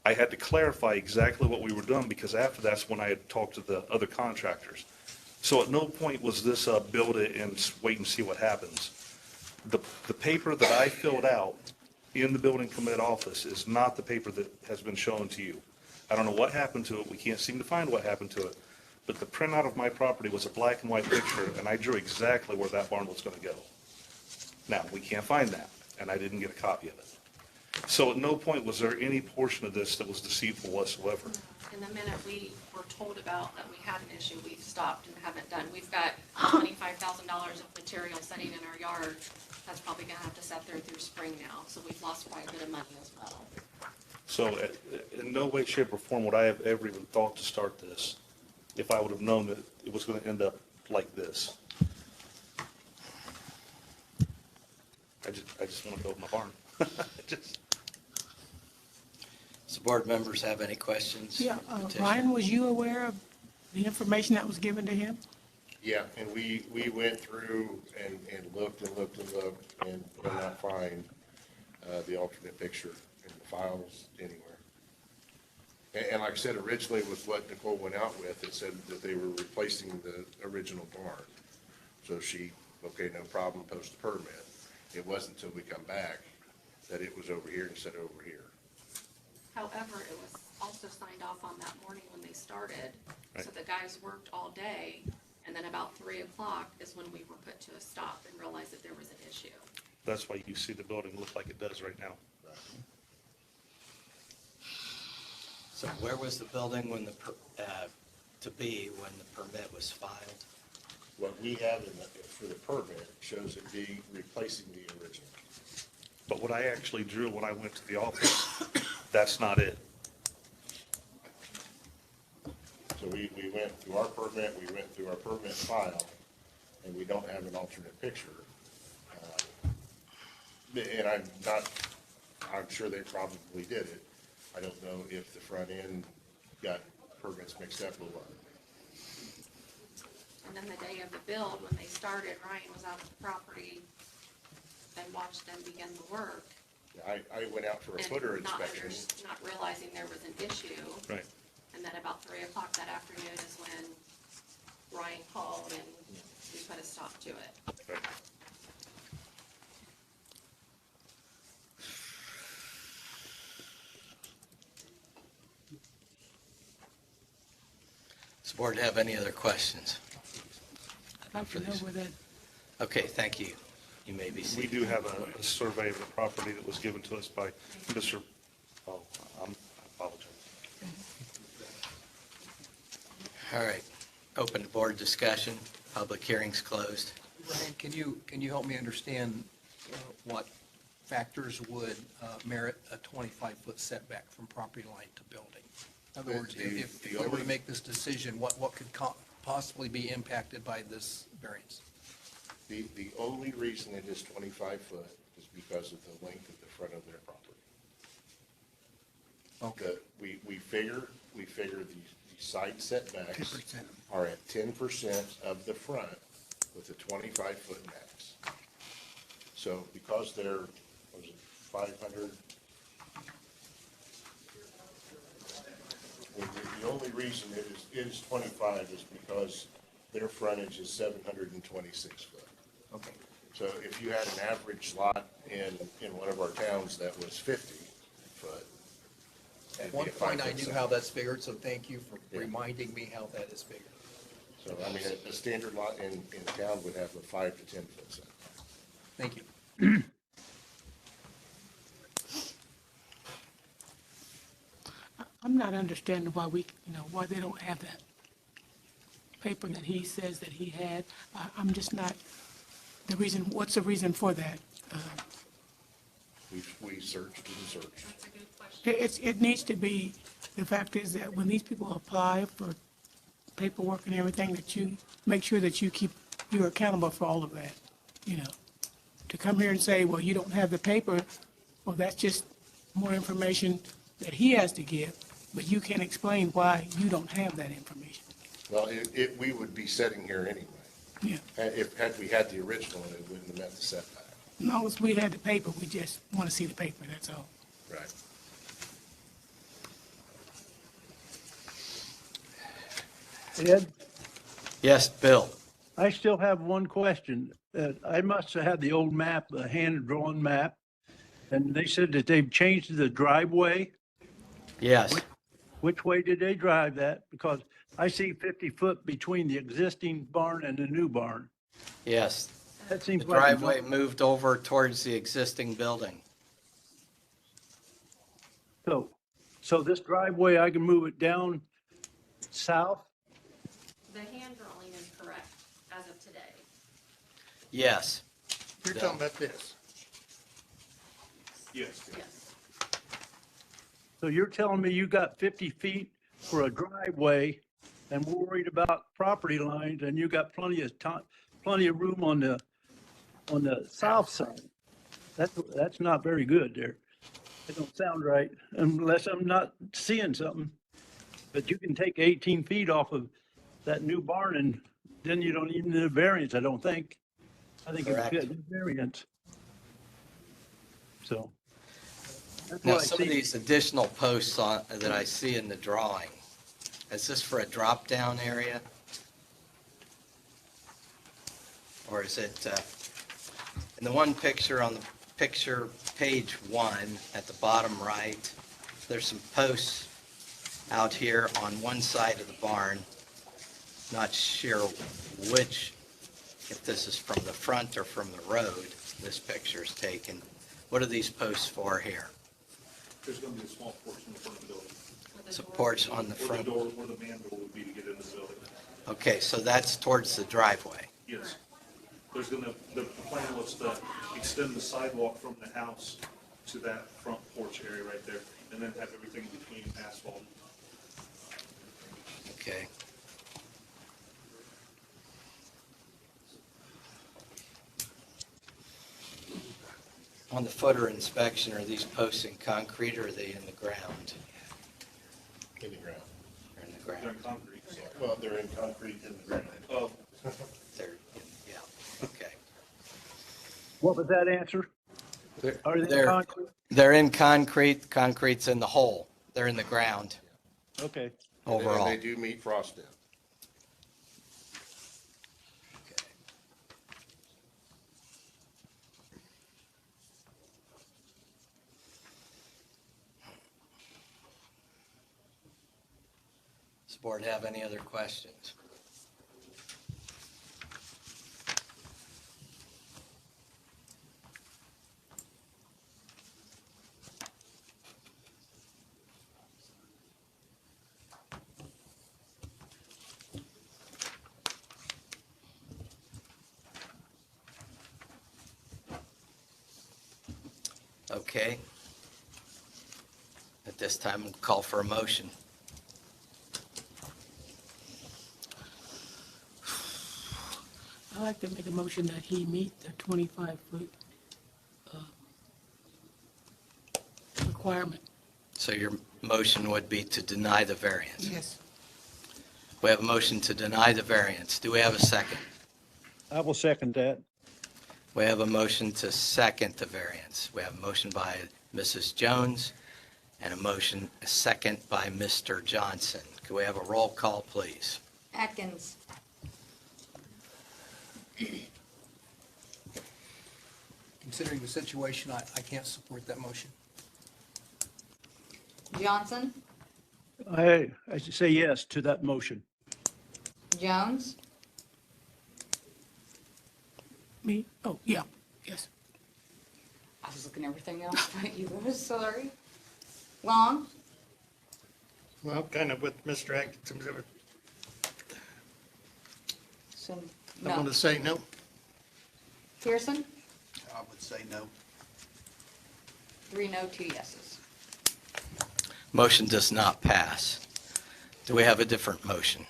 I: I had to clarify exactly what we were doing, because after that's when I had talked to the other contractors. So at no point was this build it and wait and see what happens. The paper that I filled out in the building permit office is not the paper that has been shown to you. I don't know what happened to it. We can't seem to find what happened to it. But the printout of my property was a black and white picture, and I drew exactly where that barn was going to go. Now, we can't find that, and I didn't get a copy of it. So at no point was there any portion of this that was deceitful whatsoever.
O: And the minute we were told about that we had an issue, we've stopped and haven't done. We've got $25,000 of material sitting in our yard. That's probably gonna have to sit there through spring now, so we've lost quite a bit of money as well.
I: So in no way, shape, or form would I have ever even thought to start this if I would have known that it was going to end up like this. I just want to build my barn.
A: So board members have any questions?
E: Yeah,
A: Petition?
E: Ryan, was you aware of the information that was given to him?
H: Yeah, and we went through and looked and could not find the alternate picture in the files anywhere. And like I said, originally with what Nicole went out with, it said that they were replacing the original barn. So okay, no problem, post the permit. It wasn't until we come back that it was over here instead of over here.
O: However, it was also signed off on that morning when they started.
I: Right.
O: So the guys worked all day, and then about 3 o'clock is when we were put to a stop and realized that there was an issue.
I: That's why you see the building look like it does right now.
A: So where was the building when to be when the permit was filed?
H: What we have for the permit shows it being replacing the original.
I: But what I actually drew when I went to the office, that's not it.
H: So we went through our permit, we went through our permit file, and we don't have an alternate picture. And I'm sure they probably did it. I don't know if the front end got permits mixed up or what.
O: And then the day of the build, when they started, Ryan was out of the property and watched them begin the work.
H: I went out for a
O: and
H: footer
O: not
H: inspection.
O: not realizing there was an issue.
I: Right.
O: And then about 3 o'clock that afternoon is when Ryan called and we put a stop to it.
I: Right.
A: Does the board have any other questions?
E: I'd like to know where that,
A: Okay, thank you. You may be
I: We
A: seated.
I: do have a survey of the property that was given to us by Mr. I apologize.
A: All right, open to board discussion. Public hearing's closed.
G: Ryan, can you help me understand what factors would merit a 25-foot setback from property line to building? In other words, if we were to make this decision, what could possibly be impacted by this variance?
H: The only reason it is 25 foot is because of the length of the front of their property.
G: Okay.
H: We figure the side setbacks
G: 10%.
H: are at 10% of the front with a 25-foot max. So because they're, what was it, 500? The only reason it is 25 is because their frontage is 726 foot.
G: Okay.
H: So if you had an average lot in one of our towns that was 50 foot.
G: At one point, I knew how that's figured, so thank you for reminding me how that is figured.
H: So, I mean, a standard lot in town would have a 5 to 10 foot setback.
G: Thank you.
E: I'm not understanding why why they don't have that paper that he says that he had. I'm just not What's the reason for that?
H: We searched and searched.
O: That's a good question.
E: It needs to be, the fact is that when these people apply for paperwork and everything, that you make sure that you're accountable for all of that, you know. To come here and say, well, you don't have the paper, well, that's just more information that he has to give, but you can't explain why you don't have that information.
H: Well, we would be sitting here anyway.
E: Yeah.
H: Had we had the original, it wouldn't have met the setback.
E: As long as we had the paper, we just want to see the paper, that's all.
H: Right.
J: Ed,
A: Yes, Bill.
J: I still have one question. I must have had the old map, the hand-drawn map, and they said that they've changed the driveway.
A: Yes,
J: Which way did they drive that? Because I see 50 foot between the existing barn and the new barn.
A: yes.
J: That
A: The
J: seems like.
A: driveway moved over towards the existing building.
J: So this driveway, I can move it down south?
O: The hand drawing is correct as of today.
A: Yes,
B: You're talking about this.
I: Yes.
O: Yes.
J: So you're telling me you got 50 feet for a driveway and we're worried about property lines and you got plenty of time, plenty of room on the south side? That's not very good there. It don't sound right unless I'm not seeing something. But you can take 18 feet off of that new barn and then you don't even need a variance, I don't think. I think it's
A: Correct.
J: good variance. So. that's
A: now
J: what I
A: some of
J: see.
A: these additional posts that I see in the drawing, is this for a drop-down area? Or is it, in the one picture on the picture, page 1, at the bottom right, there's some posts out here on one side of the barn. Not sure which, if this is from the front or from the road, this picture's taken. What are these posts for here?
I: There's gonna be a small portion in front of the building.
A: Supports on the
I: Where the
A: front?
I: door, where the man door would be to get into the building.
A: Okay, so that's towards the driveway.
I: Yes. There's gonna, the plan was to extend the sidewalk from the house to that front porch area right there, and then have everything between asphalt.
A: Okay. On the footer inspection, are these posts in concrete or are they in the ground?
H: In the ground.
A: They're in the
I: They're in
A: ground.
I: concrete.
H: Well, they're in concrete in the ground.
I: Oh,
A: They're, yeah, okay.
J: What was that answer? Are they
A: They're-
J: concrete?
A: They're in concrete, concrete's in the hole. They're in the ground
J: Okay.
A: overall.
H: And they do meet frost depth.
A: Okay. Does the board have any other questions? Okay. At this time, we'll call for a motion.
E: I'd like to make a motion that he meet the 25-foot requirement.
A: So your motion would be to deny the variance.
E: Yes.
A: We have a motion to deny the variance. Do we have a second?
J: I will second that.
A: We have a motion to second the variance. We have a motion by Mrs. Jones and a second by Mr. Johnson. Could we have a roll call, please?
F: Atkins.
G: Considering the situation, I can't support that motion.
F: Johnson.
J: I should say yes to that motion.
F: Jones.
E: Me? Oh, yeah, yes.
F: I was looking at everything else but you. Sorry. Long.
B: Well, kind of with Mr. Atkins,
F: So,
B: I'm going
F: no.
B: to say no.
F: Pearson?
G: I would say no.
F: 3 no, 2 yeses.
A: Motion does not pass. Do we have a different motion?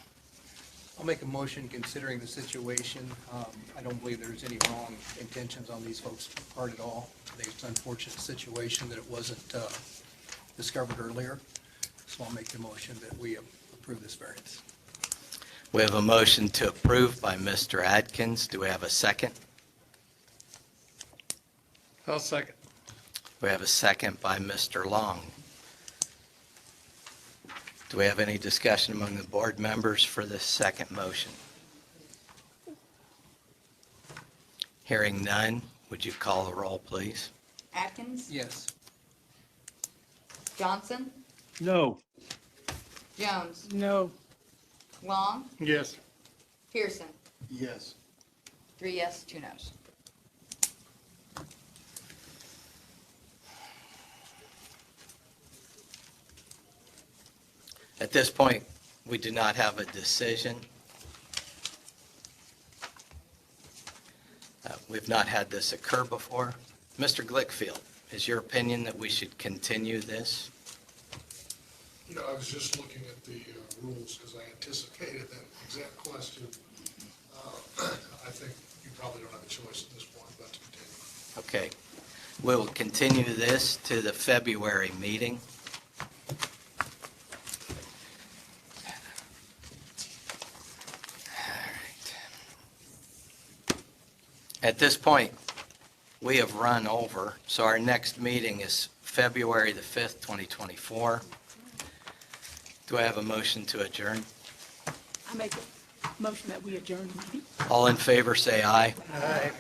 G: I'll make a motion considering the situation. I don't believe there's any wrong intentions on these folks' part at all. I think it's an unfortunate situation that it wasn't discovered earlier. So I'll make the motion that we approve this variance.
A: We have a motion to approve by Mr. Atkins. Do we have a second?
B: I'll second.
A: We have a second by Mr. Long. Do we have any discussion among the board members for this second motion? Hearing none, would you call the roll, please?
F: Atkins?
G: Yes.
F: Johnson?
J: No.
F: Jones?
C: No.
F: Long?
B: Yes.
F: Pearson?
B: Yes.
F: 3 yes, 2 no's.
A: At this point, we do not have a decision. We've not had this occur before. Mr. Glickfield, is your opinion that we should continue this?
K: Yeah, I was just looking at the rules because I anticipated that exact question. I think you probably don't have a choice at this point but to continue.
A: Okay. We will continue this to the February meeting. At this point, we have run over, so our next meeting is February the 5th, 2024. Do I have a motion to adjourn?
D: I make a motion that we adjourn the meeting.
A: All in favor, say aye.
B: Aye.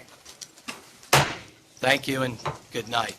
A: Thank you and good night.